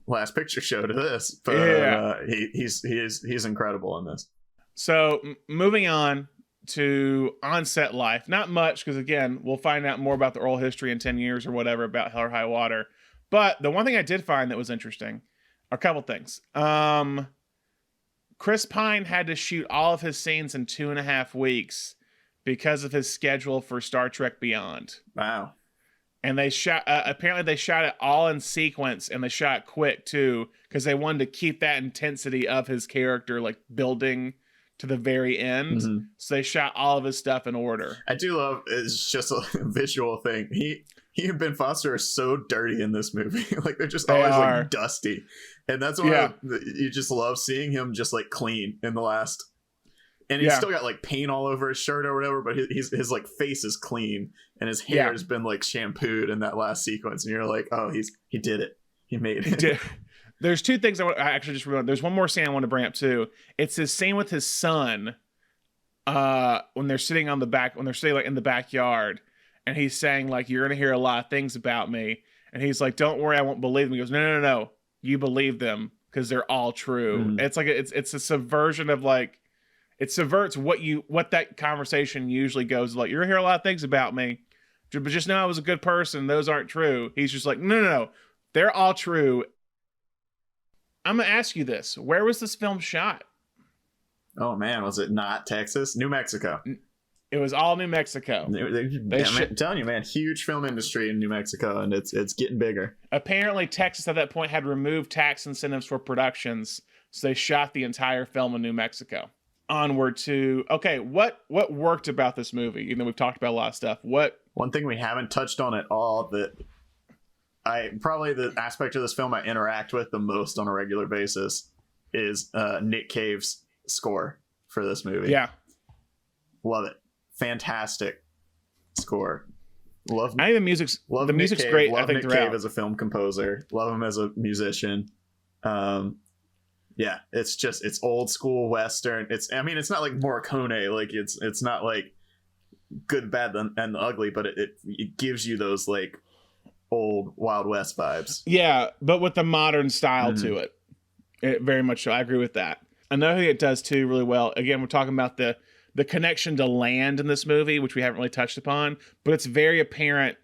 Last Picture Show to this, but he's incredible in this. So moving on to on-set life, not much, because again, we'll find out more about the oral history in 10 years or whatever about Hell or High Water. But the one thing I did find that was interesting, a couple things. Chris Pine had to shoot all of his scenes in 2.5 weeks because of his schedule for Star Trek Beyond. Wow. And they shot, apparently they shot it all in sequence, and they shot quick too, because they wanted to keep that intensity of his character like building to the very end. Mm-hmm. So they shot all of his stuff in order. I do love, it's just a visual thing. He and Ben Foster are so dirty in this movie. Like they're just always like dusty. And that's why you just love seeing him just like clean in the last. And he's still got like paint all over his shirt or whatever, but his like face is clean and his hair has been like shampooed in that last sequence. And you're like, oh, he did it. He made it. He did. There's two things I actually just remember. There's one more scene I want to bring up too. It's his scene with his son when they're sitting like in the backyard, and he's saying like, you're going to hear a lot of things about me. And he's like, don't worry, I won't believe them. He goes, no. You believe them because they're all true. Mm. It's like it's a subversion of like, it subverts what that conversation usually goes like. You're gonna hear a lot of things about me, but just know I was a good person. Those aren't true. He's just like, no. They're all true. I'm gonna ask you this: where was this film shot? Oh man, was it not Texas? New Mexico. It was all New Mexico. I'm telling you, man, huge film industry in New Mexico, and it's getting bigger. Apparently, Texas at that point had removed tax incentives for productions, so they shot the entire film in New Mexico. Onward to what worked about this movie? Even though we've talked about a lot of stuff, one thing we haven't touched on at all that probably the aspect of this film I interact with the most on a regular basis is Nick Cave's score for this movie. Yeah, love it. Fantastic score. Love. I think the music's Cave, great. Love I think Nick Cave as a film composer. Love him as a musician. Yeah, it's old school Western. It's not like Morricone. Like it's not like good, bad, and ugly, but it gives you those like old Wild West vibes. Yeah, but with the modern style to it. It very much so. I agree with that. Another thing it does too really well. Again, we're talking about the connection to land in this movie, which we haven't really touched upon, but it's very apparent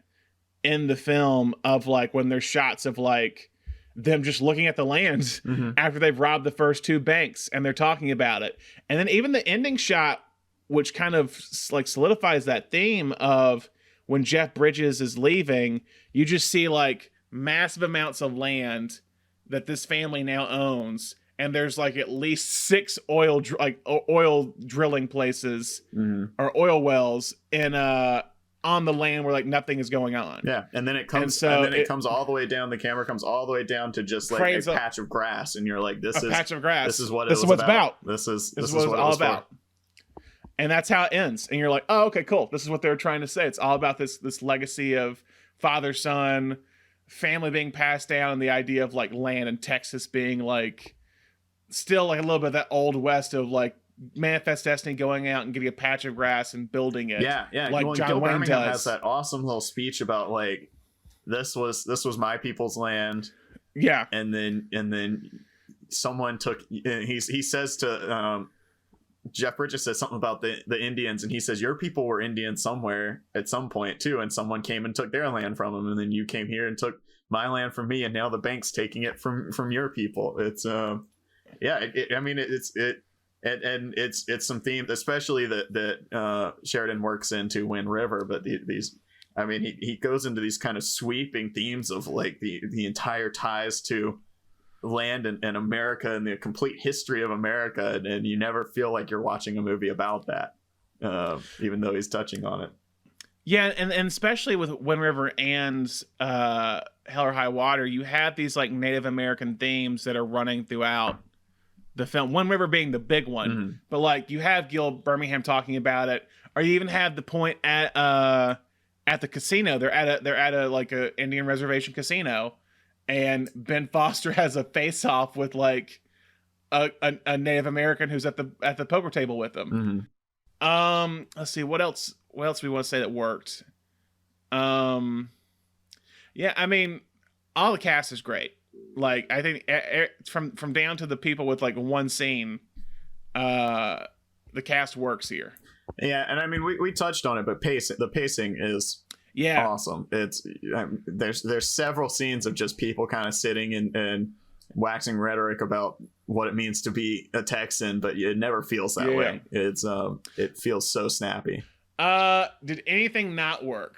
in the film of like when there's shots of like them just looking at the land after they've robbed the first two banks and they're talking about it. And then even the ending shot, which kind of like solidifies that theme of when Jeff Bridges is leaving, you just see like massive amounts of land that this family now owns. And there's like at least 6 oil drilling places or oil wells in on the land where like nothing is going on. Yeah, and then it comes it comes all the way down. The camera comes all the way down to just like a patch of grass, and you're like, "This is patch of grass. This is what it's about. This is what it's all about." And that's how it ends. And you're like, "Oh, okay, cool. This is what they're trying to say. It's all about this legacy of father son, family being passed down, and the idea of like land in Texas being like." Still like a little bit of that old west of like Manifest Destiny going out and getting a patch of grass and building it. Yeah. Like John Wayne does. Has that awesome little speech about like this was my people's land. Yeah. And then someone took. He says to Jeff Bridges says something about the Indians, and he says your people were Indians somewhere at some point too, and someone came and took their land from them, and then you came here and took my land from me, and now the bank's taking it from your people. It's Yeah, it's some themes, especially that Sheridan works into Wind River. But he goes into these kind of sweeping themes of like the entire ties to land and America and the complete history of America, and you never feel like you're watching a movie about that, even though he's touching on it. Yeah, and especially with Wind River and Hell or High Water, you have these like Native American themes that are running throughout the film. Wind River being the big one, Mm-hmm. but like you have Gil Birmingham talking about it, or you even have the point at the casino. They're at a like a Indian reservation casino, and Ben Foster has a face off with like a Native American who's at the poker table with them. Let's see what else do we want to say that worked. Yeah, I mean, all the cast is great. Like I think from down to the people with like one scene, the cast works here. Yeah, and I mean we touched on it, but the pacing is awesome. It's there's several scenes of just people kind of sitting and waxing rhetoric about what it means to be a Texan, but it never feels that way. It's it feels so snappy. Did anything not work?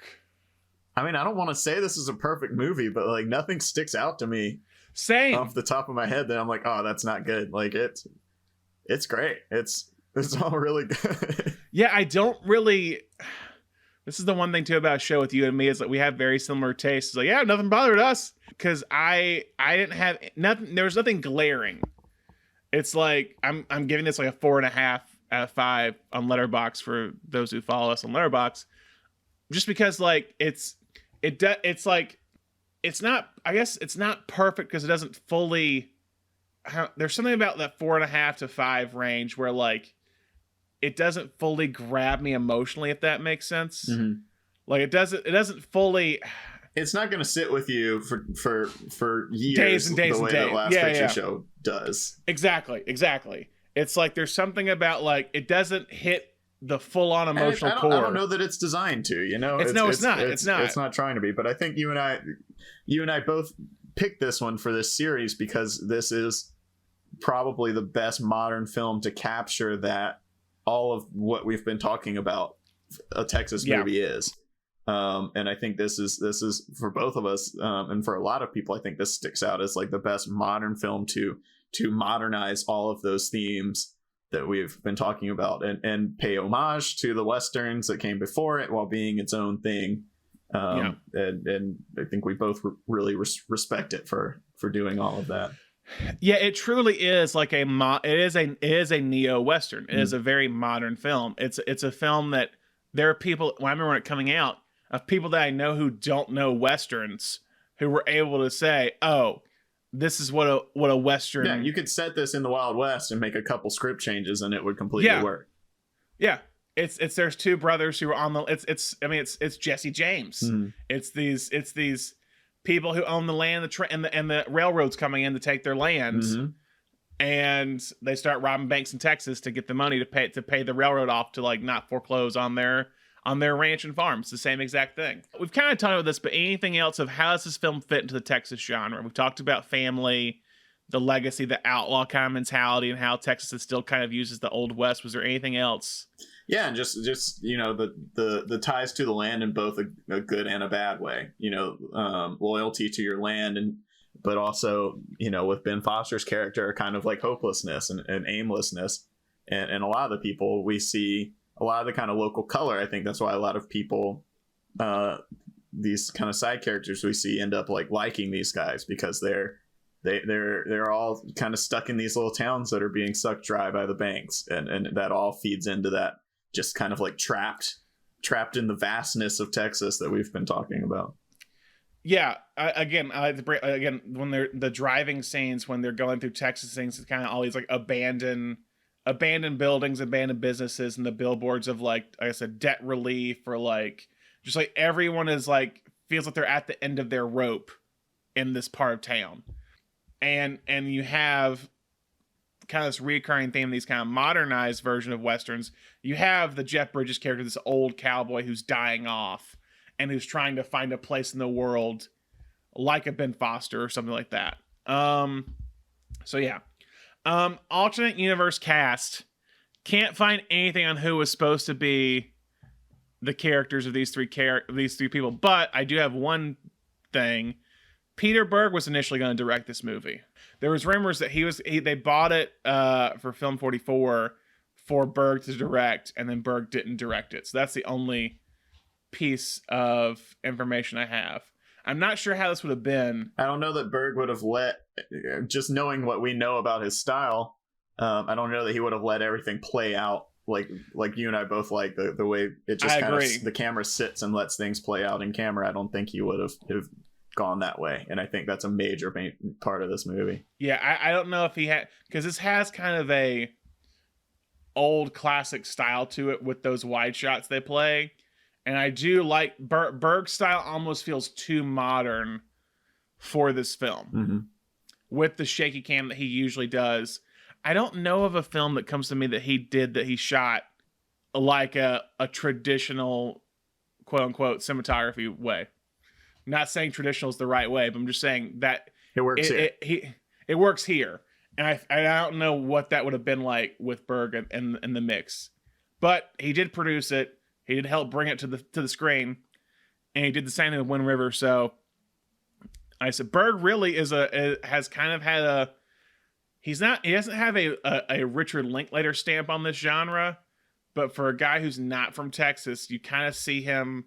I mean, I don't want to say this is a perfect movie, but like nothing sticks out to me. Same. Off the top of my head that I'm like, oh, that's not good. Like it's great. It's all really good. Yeah, I don't really. This is the one thing too about a show with you and me is that we have very similar tastes. It's like, yeah, nothing bothered us because I didn't have nothing. There was nothing glaring. It's like I'm giving this like a 4.5 out of 5 on Letterboxd for those who follow us on Letterboxd, just because like it's like it's not. I guess it's not perfect because it doesn't fully. There's something about that 4.5 to 5 range where like it doesn't fully grab me emotionally, if that makes sense. Mm-hmm. Like it doesn't fully. It's not going to sit with you for years. Days and days the way and days. that Last Picture Show does. Exactly. It's like there's something about like it doesn't hit the full on emotional core. I don't know that it's designed to. You know, it's not. It's not. It's not trying to be. But I think you and I both picked this one for this series because this is probably the best modern film to capture that all of what we've been talking about a Texas movie is. And I think this is for both of us, and for a lot of people, I think this sticks out as like the best modern film to modernize all of those themes that we've been talking about and pay homage to the Westerns that came before it while being its own thing. And I think we both really respect it for doing all of that. Yeah, it truly is like it is a neo-Western. It is a very modern film. It's a film that there are people, when I remember when it coming out, of people that I know who don't know Westerns who were able to say, oh, this is what a Western. Yeah, you could set this in the Wild West and make a couple script changes and it would completely work. Yeah. It's there's two brothers who are on the it's Jesse James. It's these people who own the land, and the railroads coming in to take their lands. And they start robbing banks in Texas to get the money to pay the railroad off to like not foreclose on their ranch and farm. It's the same exact thing. We've kind of talked about this, but anything else of how does this film fit into the Texas genre? We've talked about family, the legacy, the outlaw kind of mentality, and how Texas is still kind of uses the Old West. Was there anything else? Yeah, and just you know the ties to the land in both a good and a bad way. You know, loyalty to your land, but also, you know, with Ben Foster's character, kind of like hopelessness and aimlessness, and a lot of the people we see. A lot of the kind of local color. I think that's why a lot of people, these kind of side characters we see, end up like liking these guys because they're all kind of stuck in these little towns that are being sucked dry by the banks, and that all feeds into that just kind of like trapped in the vastness of Texas that we've been talking about. Yeah, again, when they're the driving scenes when they're going through Texas things, it's kind of all these like abandoned buildings, abandoned businesses, and the billboards of like I said, debt relief, or like just like everyone is like feels like they're at the end of their rope in this part of town, and you have kind of this recurring theme, these kind of modernized version of Westerns. You have the Jeff Bridges character, this old cowboy who's dying off and who's trying to find a place in the world like a Ben Foster or something like that. So yeah. Alternate universe cast. Can't find anything on who was supposed to be the characters of these three people, but I do have one thing. Peter Berg was initially going to direct this movie. There was rumors that they bought it for Film 44 for Berg to direct, and then Berg didn't direct it. So that's the only piece of information I have. I'm not sure how this would have been. I don't know that Berg would have let, just knowing what we know about his style, I don't know that he would have let everything play out like you and I both like the way it just kind of the camera sits and lets things play out in camera. I don't think he would have gone that way, and I think that's a major part of this movie. Yeah, I don't know if he had, because this has kind of a old classic style to it with those wide shots they play, and I do like Berg's style. Almost feels too modern for this film with the shaky cam that he usually does. I don't know of a film that comes to me that he shot like a traditional quote unquote cinematography way. Not saying traditional is the right way, but I'm just saying that it works here. It works here. And I don't know what that would have been like with Berg in the mix. But he did produce it. He did help bring it to the screen. And he did the same thing with Wind River. So I said Berg really has kind of had a, he doesn't have a Richard Linklater stamp on this genre, but for a guy who's not from Texas, you kind of see him,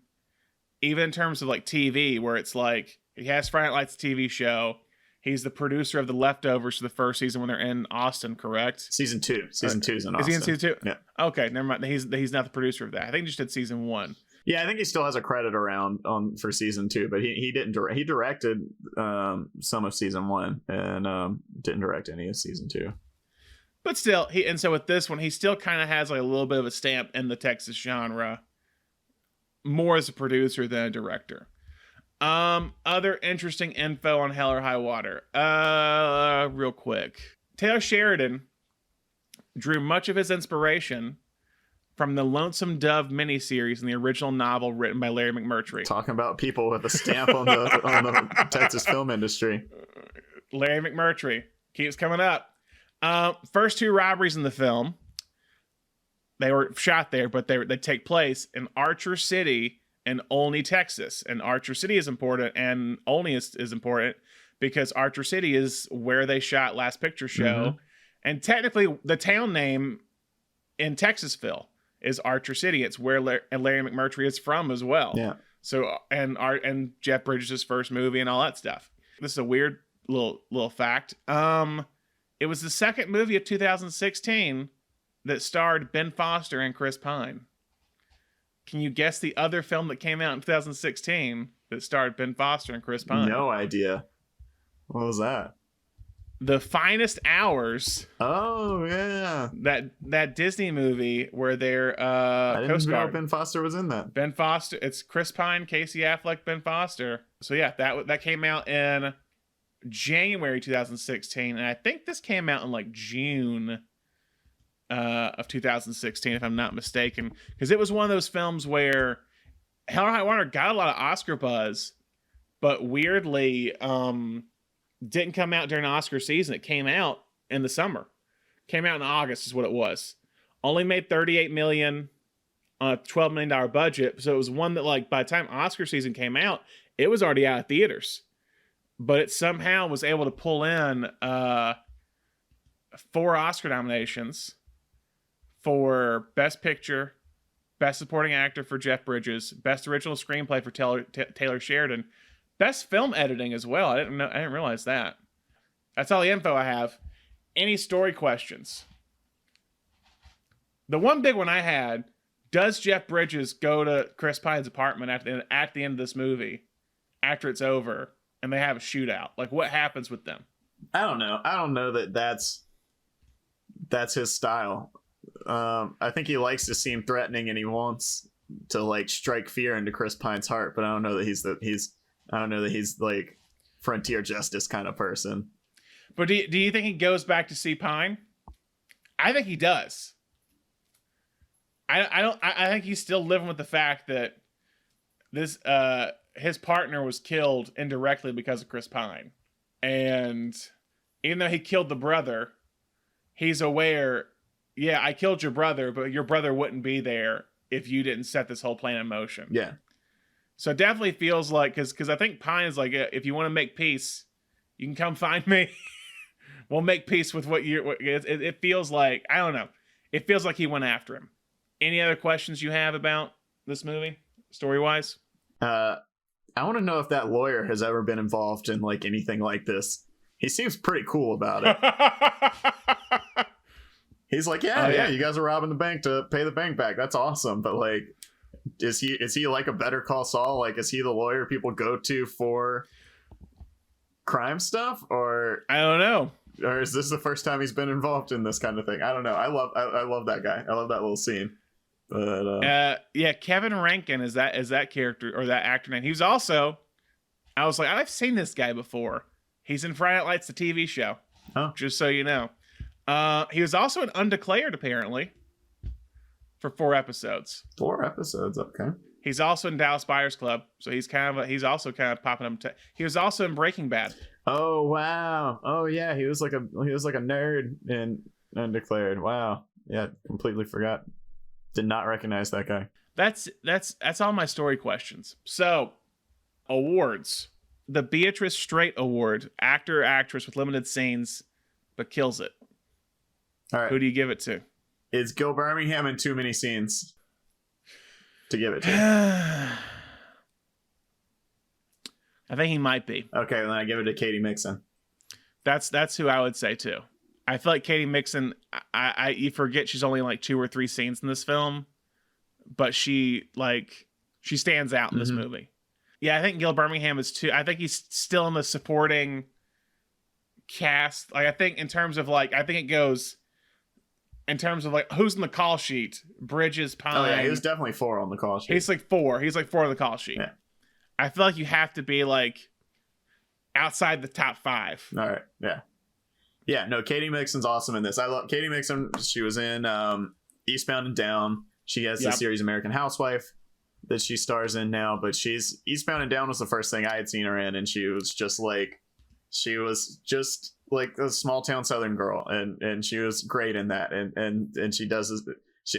even in terms of like TV, where it's like he has Friday Night Lights TV show. He's the producer of The Leftovers for the first season when they're in Austin, correct? Season 2. Season 2 is in Austin. Is he in season 2? Yeah. Okay, never mind. He's not the producer of that. I think he just did season 1. Yeah, I think he still has a credit around for season 2, but he didn't direct. He directed some of season 1 and didn't direct any of season 2. But still, so with this one, he still kind of has like a little bit of a stamp in the Texas genre, more as a producer than a director. Other interesting info on Hell or High Water. Real quick. Taylor Sheridan drew much of his inspiration from the Lonesome Dove miniseries and the original novel written by Larry McMurtry. Talking about people with a stamp on the Texas film industry. Larry McMurtry keeps coming up. First 2 robberies in the film, they were shot there, but they take place in Archer City and Olney, Texas. And Archer City is important, and Olney is important because Archer City is where they shot Last Picture Show. And technically, the town name in Texasville is Archer City. It's where Larry McMurtry is from as well. Yeah. So and Jeff Bridges' first movie and all that stuff. This is a weird little fact. It was the second movie of 2016 that starred Ben Foster and Chris Pine. Can you guess the other film that came out in 2016 that starred Ben Foster and Chris Pine? No idea. What was that? The Finest Hours. Oh yeah, that Disney movie where they're I didn't know Ben Foster was in that. Ben Foster. It's Chris Pine, Casey Affleck, Ben Foster. So yeah, that came out in January 2016, and I think this came out in like June of 2016, if I'm not mistaken, because it was one of those films where Hell or High Water got a lot of Oscar buzz, but weirdly didn't come out during Oscar season. It came out in the summer. Came out in August is what it was. Only made $38 million on a $12 million budget. So it was one that, like, by the time Oscar season came out, it was already out of theaters. But it somehow was able to pull in 4 Oscar nominations for Best Picture, Best Supporting Actor for Jeff Bridges, Best Original Screenplay for Taylor Sheridan, Best Film Editing as well. I didn't realize that. That's all the info I have. Any story questions? The one big one I had: does Jeff Bridges go to Chris Pine's apartment at the end of this movie after it's over and they have a shootout? Like, what happens with them? I don't know. I don't know that that's his style. I think he likes to seem threatening and he wants to like strike fear into Chris Pine's heart, but I don't know that he's like frontier justice kind of person. But do you think he goes back to see Pine? I think he does. I think he's still living with the fact that this his partner was killed indirectly because of Chris Pine. And even though he killed the brother, he's aware, yeah, I killed your brother, but your brother wouldn't be there if you didn't set this whole plan in motion. Yeah. So it definitely feels like, because I think Pine is like, if you want to make peace, you can come find me. We'll make peace with what it feels like. I don't know. It feels like he went after him. Any other questions you have about this movie? story wise? I want to know if that lawyer has ever been involved in like anything like this. He seems pretty cool about it. He's like, yeah, you guys are robbing the bank to pay the bank back. That's awesome. But like, is he like a Better Call Saul? Like, is he the lawyer people go to for crime stuff, or I don't know. Or is this the first time he's been involved in this kind of thing? I don't know. I love that guy. I love that little scene. But yeah, Kevin Rankin is that character or that actor name. He was also, I was like, I've seen this guy before. He's in Friday Night Lights, the TV show. Oh. Just so you know. He was also in Undeclared, apparently, for 4 episodes. 4 episodes, okay. He's also in Dallas Buyers Club, so he's also kind of popping up. He was also in Breaking Bad. Oh wow! Oh yeah, he was like a nerd in Undeclared. Wow, yeah, completely forgot. Did not recognize that guy. That's all my story questions. So, awards: the Beatrice Straight Award, actor or actress with limited scenes, but kills it. All right, who do you give it to? Is Gil Birmingham in too many scenes to give it to? I think he might be. Okay, then I give it to Katie Mixon. That's who I would say too. I feel like Katie Mixon. You forget she's only in like 2 or 3 scenes in this film, but she stands out in this movie. Yeah, I think Gil Birmingham is too. I think he's still in the supporting cast. Like I think in terms of like, I think it goes in terms of like who's in the call sheet. Bridges, Pine. Oh yeah, he was definitely 4 on the call sheet. He's like 4. He's like 4 on the call sheet. Yeah. I feel like you have to be like outside the top 5. All right. Yeah. Yeah. No, Katie Mixon's awesome in this. I love Katie Mixon. She was in Eastbound and Down. She has the series American Housewife that she stars in now, but Eastbound and Down was the first thing I had seen her in, and she was just like a small town Southern girl, and she was great in that, and she does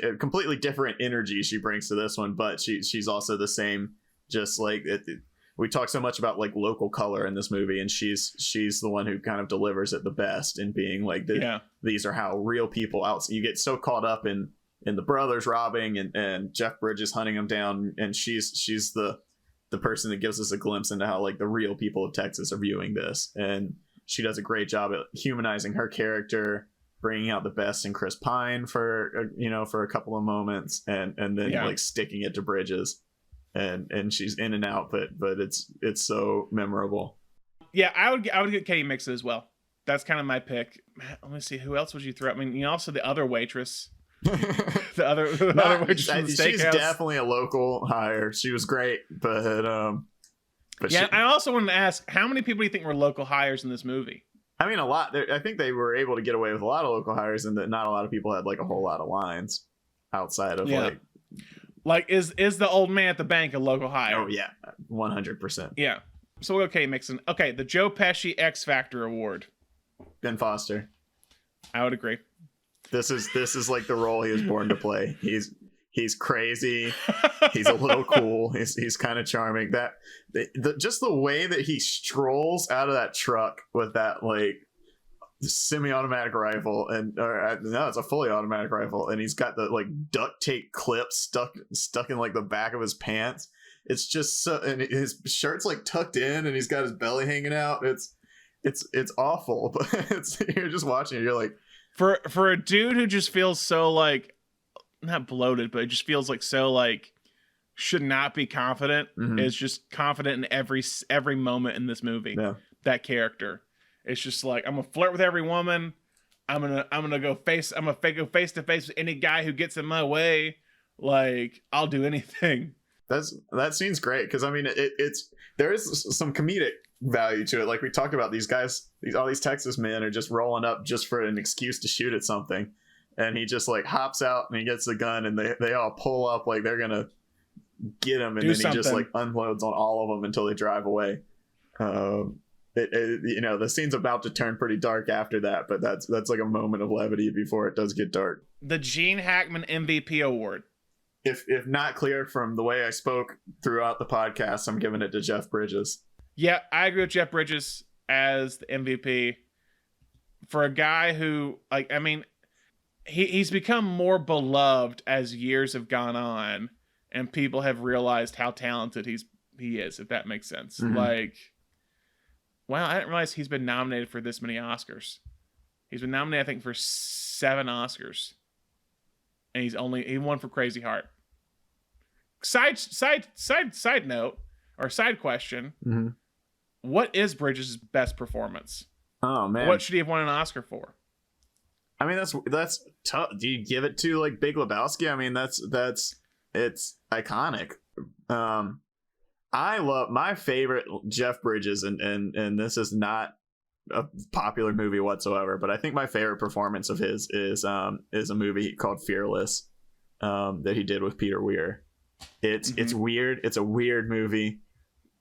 a completely different energy she brings to this one, but she's also the same. Just like we talk so much about like local color in this movie, and she's the one who kind of delivers it the best in being like, these are how real people out. You get so caught up in the brothers robbing and Jeff Bridges hunting them down, and she's the person that gives us a glimpse into how like the real people of Texas are viewing this, and she does a great job at humanizing her character, bringing out the best in Chris Pine for a couple of moments, and then like sticking it to Bridges. And she's in and out, but it's so memorable. Yeah, I would get Katie Mixon as well. That's kind of my pick. Let me see, who else would you throw? I mean, also the other waitress, the other waitress from the steakhouse. She's definitely a local hire. She was great, but yeah. I also wanted to ask, how many people do you think were local hires in this movie? I mean, a lot. I think they were able to get away with a lot of local hires, and that not a lot of people had like a whole lot of lines outside of like. Like, is the old man at the bank a local hire? Oh, yeah. 100%. Yeah. So we'll go Katie Mixon. Okay, the Joe Pesci X Factor Award. Ben Foster. I would agree. This is like the role he was born to play. He's crazy. He's a little cool. He's kind of charming. That just the way that he strolls out of that truck with that like semi-automatic rifle, no, it's a fully automatic rifle, and he's got the like duct tape clips stuck in like the back of his pants. It's just so, and his shirt's like tucked in, and he's got his belly hanging out. It's awful, but you're just watching it, you're like, for a dude who just feels so like not bloated, but it just feels like so like should not be confident, is just confident in every moment in this movie. Yeah. That character. It's just like, I'm gonna flirt with every woman. I'm gonna go face to face with any guy who gets in my way. Like, I'll do anything. That scene's great because I mean there is some comedic value to it. Like we talked about, these guys, all these Texas men are just rolling up just for an excuse to shoot at something, and he just like hops out and he gets the gun, and they all pull up like they're gonna get him, and then he just like unloads on all of them until they drive away. The scene's about to turn pretty dark after that, but that's like a moment of levity before it does get dark. The Gene Hackman MVP Award. If not clear from the way I spoke throughout the podcast, I'm giving it to Jeff Bridges. Yeah, I agree with Jeff Bridges as the MVP. For a guy who, like, I mean, he's become more beloved as years have gone on, and people have realized how talented he is, if that makes sense. Like, wow, I didn't realize he's been nominated for this many Oscars. He's been nominated, I think, for 7 Oscars, and he won for Crazy Heart. Side note, or side question: what is Bridges' best performance? Oh man, what should he have won an Oscar for? I mean, that's tough. Do you give it to like Big Lebowski? I mean, it's iconic. I love my favorite Jeff Bridges, and this is not a popular movie whatsoever, but I think my favorite performance of his is a movie called Fearless, that he did with Peter Weir. It's weird. It's a weird movie.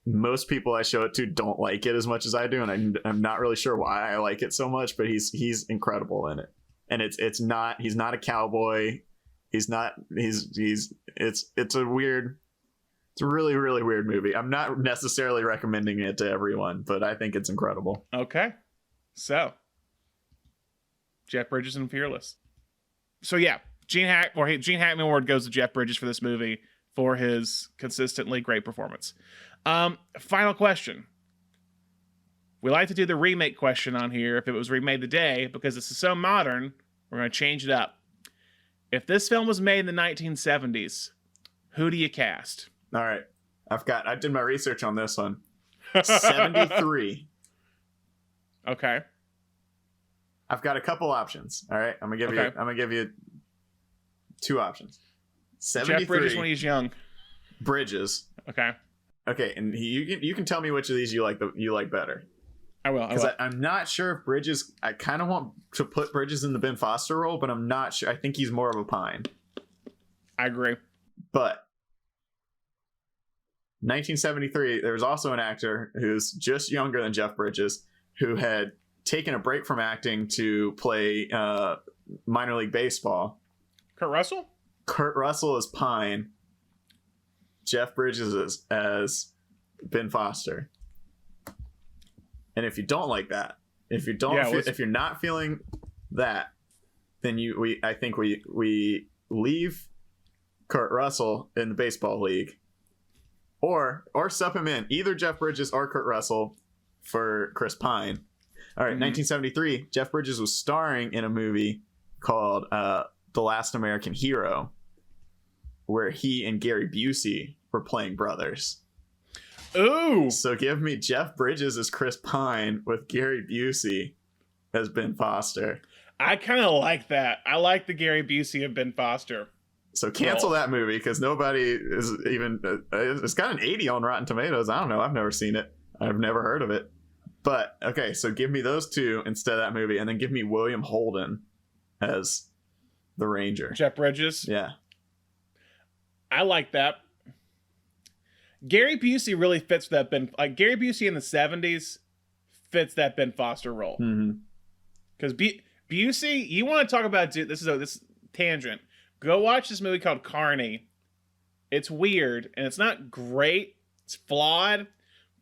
Most people I show it to don't like it as much as I do, and I'm not really sure why I like it so much, but he's incredible in it. And he's not a cowboy. It's a really, really weird movie. I'm not necessarily recommending it to everyone, but I think it's incredible. Okay. So, Jeff Bridges and Fearless. So yeah, Gene Hackman Award goes to Jeff Bridges for this movie for his consistently great performance. Final question. We like to do the remake question on here if it was remade today, because this is so modern, we're going to change it up. If this film was made in the 1970s, who do you cast? All right. I did my research on this one. 73. Okay. I've got a couple options. All right. I'm gonna give you 2 options. 73. Jeff Bridges when he's young. Bridges. Okay. Okay, and you can tell me which of these you like better. I will. Because I'm not sure if Bridges. I kind of want to put Bridges in the Ben Foster role, but I'm not sure. I think he's more of a Pine. I agree. But 1973, there was also an actor who's just younger than Jeff Bridges who had taken a break from acting to play minor league baseball. Kurt Russell? Kurt Russell is Pine. Jeff Bridges is as Ben Foster. And if you don't like that, if you're not feeling that, then I think we leave Kurt Russell in the baseball league, or sub him in, either Jeff Bridges or Kurt Russell for Chris Pine. All right, 1973, Jeff Bridges was starring in a movie called The Last American Hero, where he and Gary Busey were playing brothers. Ooh! So give me Jeff Bridges as Chris Pine with Gary Busey as Ben Foster. I kind of like that. I like the Gary Busey of Ben Foster. So cancel that movie, because nobody is even... it's got an 80 on Rotten Tomatoes. I don't know. I've never seen it. I've never heard of it. But, okay, so give me those 2 instead of that movie, and then give me William Holden as the Ranger. Jeff Bridges? Yeah. I like that. Gary Busey really fits that Gary Busey in the 70s fits that Ben Foster role. Because Busey, you want to talk about... this tangent. Go watch this movie called Carney. It's weird, and it's not great. It's flawed.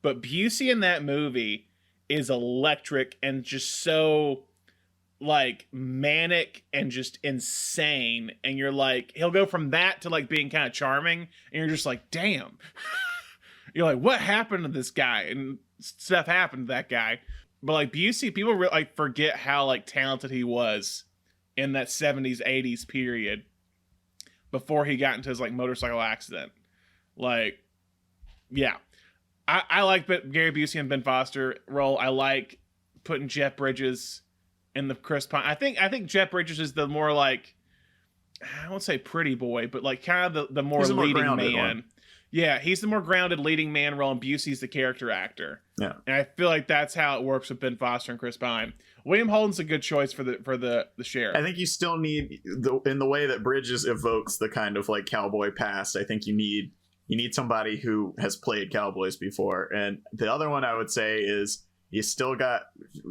But Busey in that movie is electric and just so, like, manic and just insane. And you're like... He'll go from that to, like, being kind of charming. And you're just like, damn. You're like, what happened to this guy? And stuff happened to that guy. But, like, Busey, people really, like, forget how, like, talented he was in that 70s, 80s period before he got into his, like, motorcycle accident. Like, yeah. I like Gary Busey and Ben Foster role. I like putting Jeff Bridges in the Chris Pine. I think Jeff Bridges is the more, like, I won't say pretty boy, but, like, kind of the more leading man. One. Yeah, he's the more grounded leading man role, and Busey's the character actor. Yeah, and I feel like that's how it works with Ben Foster and Chris Pine. William Holden's a good choice for the sheriff. I think you still need in the way that Bridges evokes the kind of like cowboy past. I think you need somebody who has played cowboys before. And the other one I would say is you still got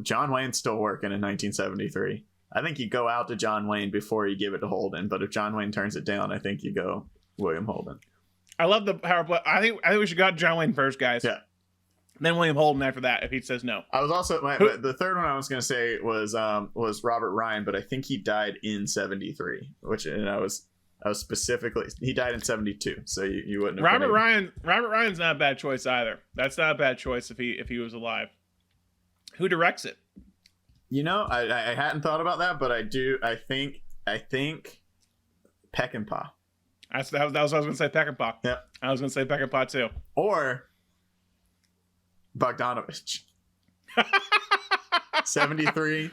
John Wayne still working in 1973. I think you go out to John Wayne before you give it to Holden. But if John Wayne turns it down, I think you go William Holden. I love the power play. I think we should go John Wayne first, guys. Yeah. Then William Holden after that, if he says no. I was also the third one I was going to say was Robert Ryan, but I think he died in 73, which I I was specifically, he died in 72, so you wouldn't have Robert Ryan's not a bad choice either. That's not a bad choice if he was alive. Who directs it? You know, I hadn't thought about that, but I think Peckinpah. That was what I was going to say, Peckinpah. Yep. I was going to say Peckinpah too. Or Bogdanovich. 73.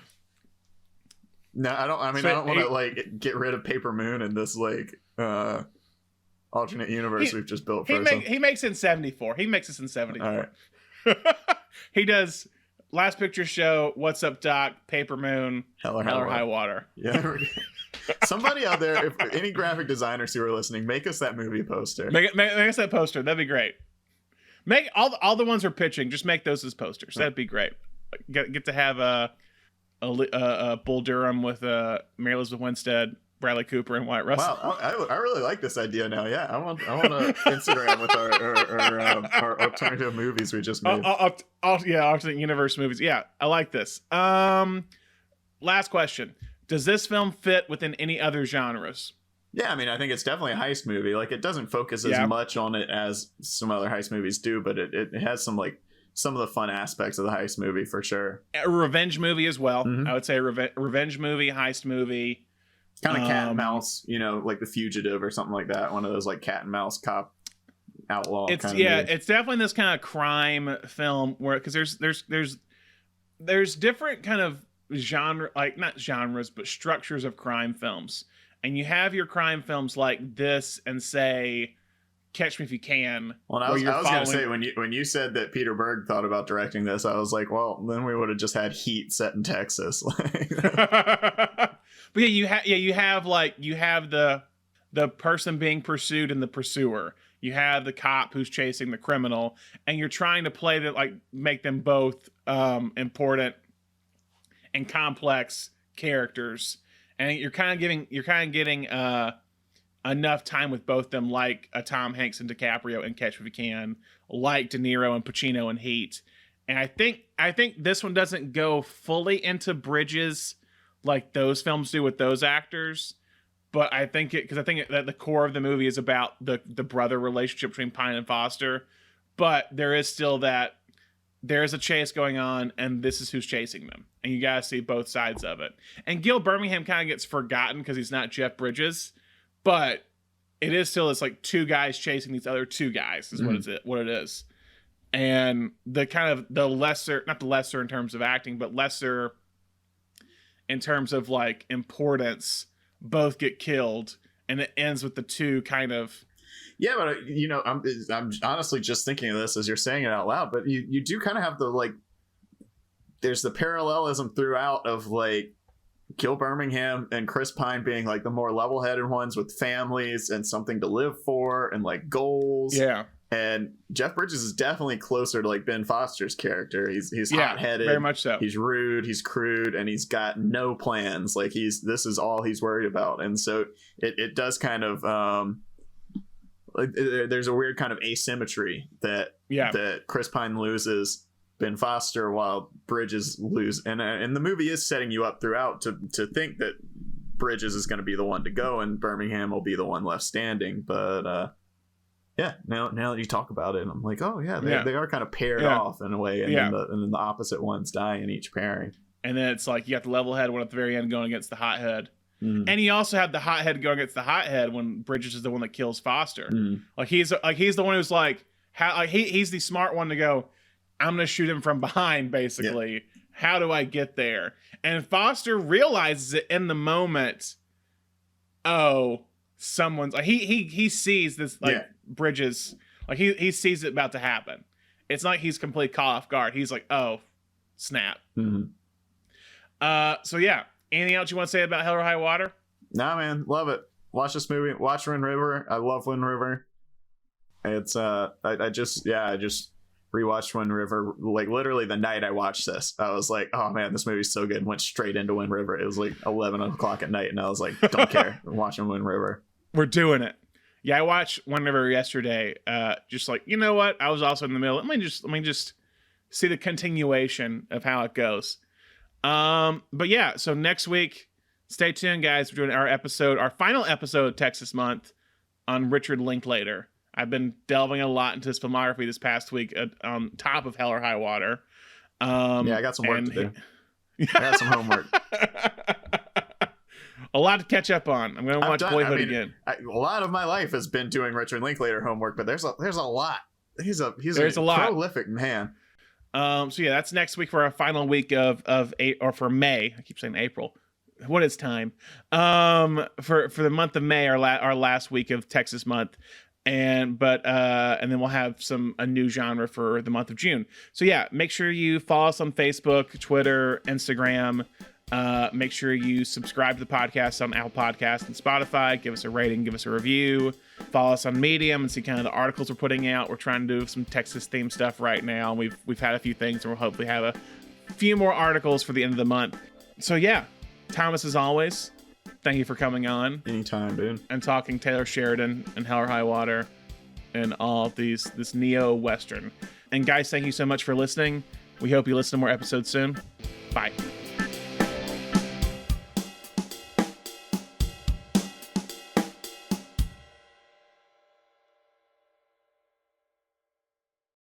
No, I don't want to like get rid of Paper Moon in this like alternate universe we've just built for he makes it in 74. He makes us in 74. All right. He does Last Picture Show, What's Up Doc, Paper Moon, Hell or High Water. Yeah. Somebody out there, if any graphic designers who are listening, make us that movie poster. Make us that poster. That'd be great. Make all the ones we're pitching. Just make those as posters. That'd be great. Get to have a Bull Durham with Mary Elizabeth Winstead, Bradley Cooper, and Wyatt Russell. Wow, I really like this idea now. Yeah, I want to Instagram with our alternative movies we just made. Alternate universe movies. Yeah, I like this. Last question: does this film fit within any other genres? Yeah, I mean, I think it's definitely a heist movie. Like, it doesn't focus as much on it as some other heist movies do, but it has some of the fun aspects of the heist movie for sure. A revenge movie as well. Mm-hmm. I would say revenge movie, heist movie. Kind of cat and mouse, like The Fugitive or something like that. One of those like cat and mouse cop outlaw. It's definitely this kind of crime film where, because there's different kind of genre, like not genres, but structures of crime films. And you have your crime films like this and say Catch Me If You Can. Well, I was going to say, when you said that Peter Berg thought about directing this, I was like, well, then we would have just had Heat set in Texas. But you have the person being pursued and the pursuer. You have the cop who's chasing the criminal, and you're trying to play that, like, make them both important and complex characters. And you're kind of getting enough time with both them, like a Tom Hanks and DiCaprio in Catch Me If You Can, like De Niro and Pacino in Heat. And I think this one doesn't go fully into Bridges like those films do with those actors, but I think that the core of the movie is about the brother relationship between Pine and Foster. But there is still there's a chase going on, and this is who's chasing them, and you gotta see both sides of it. And Gil Birmingham kind of gets forgotten because he's not Jeff Bridges, but it is still this like two guys chasing these other two guys is what it is. And the kind of the lesser, not the lesser in terms of acting, but lesser in terms of like importance, both get killed, and it ends with the two kind of. Yeah, but I'm honestly just thinking of this as you're saying it out loud, but you do kind of have the like, there's the parallelism throughout of like Gil Birmingham and Chris Pine being like the more level-headed ones with families and something to live for and like goals. Yeah. And Jeff Bridges is definitely closer to like Ben Foster's character. He's hot-headed, very much so. He's rude, he's crude, and he's got no plans. Like this is all he's worried about. And so it does kind of there's a weird kind of asymmetry that Chris Pine loses Ben Foster while Bridges lose, and the movie is setting you up throughout to think that Bridges is going to be the one to go and Birmingham will be the one left standing. But now that you talk about it, I'm like, oh yeah, they are kind of paired off in a way, and then the opposite ones die in each pairing. And then it's like you got the level head one at the very end going against the hothead. And you also have the hothead going against the hothead when Bridges is the one that kills Foster. Like he's the one who's like, he's the smart one to go, I'm gonna shoot him from behind, basically. Yeah. How do I get there? And Foster realizes it in the moment. Oh, someone's like he sees this Bridges, like he sees it about to happen. It's not like he's completely caught off guard. He's like, oh, snap. So yeah. Anything else you want to say about Hell or High Water? Nah, man, love it. Watch this movie. Watch Wind River. I love Wind River. It's I just rewatched Wind River like literally the night I watched this. I was like, oh man, this movie's so good. Went straight into Wind River. It was like 11 o'clock at night, and I was like, don't care. I'm watching Wind River. We're doing it. Yeah, I watched Wind River yesterday. Just like, you know what? I was also in the middle. Let me just see the continuation of how it goes. But yeah, so next week Stay tuned, guys. We're doing our final episode of Texas Month on Richard Linklater. I've been delving a lot into his filmography this past week on top of Hell or High Water. Yeah, I got some work to do. I got some homework. A lot to catch up on. I'm going to watch Boyhood again. A lot of my life has been doing Richard Linklater homework, but there's a lot. He's a prolific man. So yeah, that's next week for our final week of for May. I keep saying April. What is time? For the month of May, our last week of Texas Month. And then we'll have a new genre for the month of June. So yeah, make sure you follow us on Facebook, Twitter, Instagram. Make sure you subscribe to the podcast on Apple Podcasts and Spotify. Give us a rating, give us a review. Follow us on Medium and see kind of the articles we're putting out. We're trying to do some Texas themed stuff right now. We've had a few things, and we'll hopefully have a few more articles for the end of the month. So yeah, Thomas, as always, thank you for coming on. Anytime, dude. And talking Taylor Sheridan and Hell or High Water and all of this neo-Western. And guys, thank you so much for listening. We hope you listen to more episodes soon. Bye.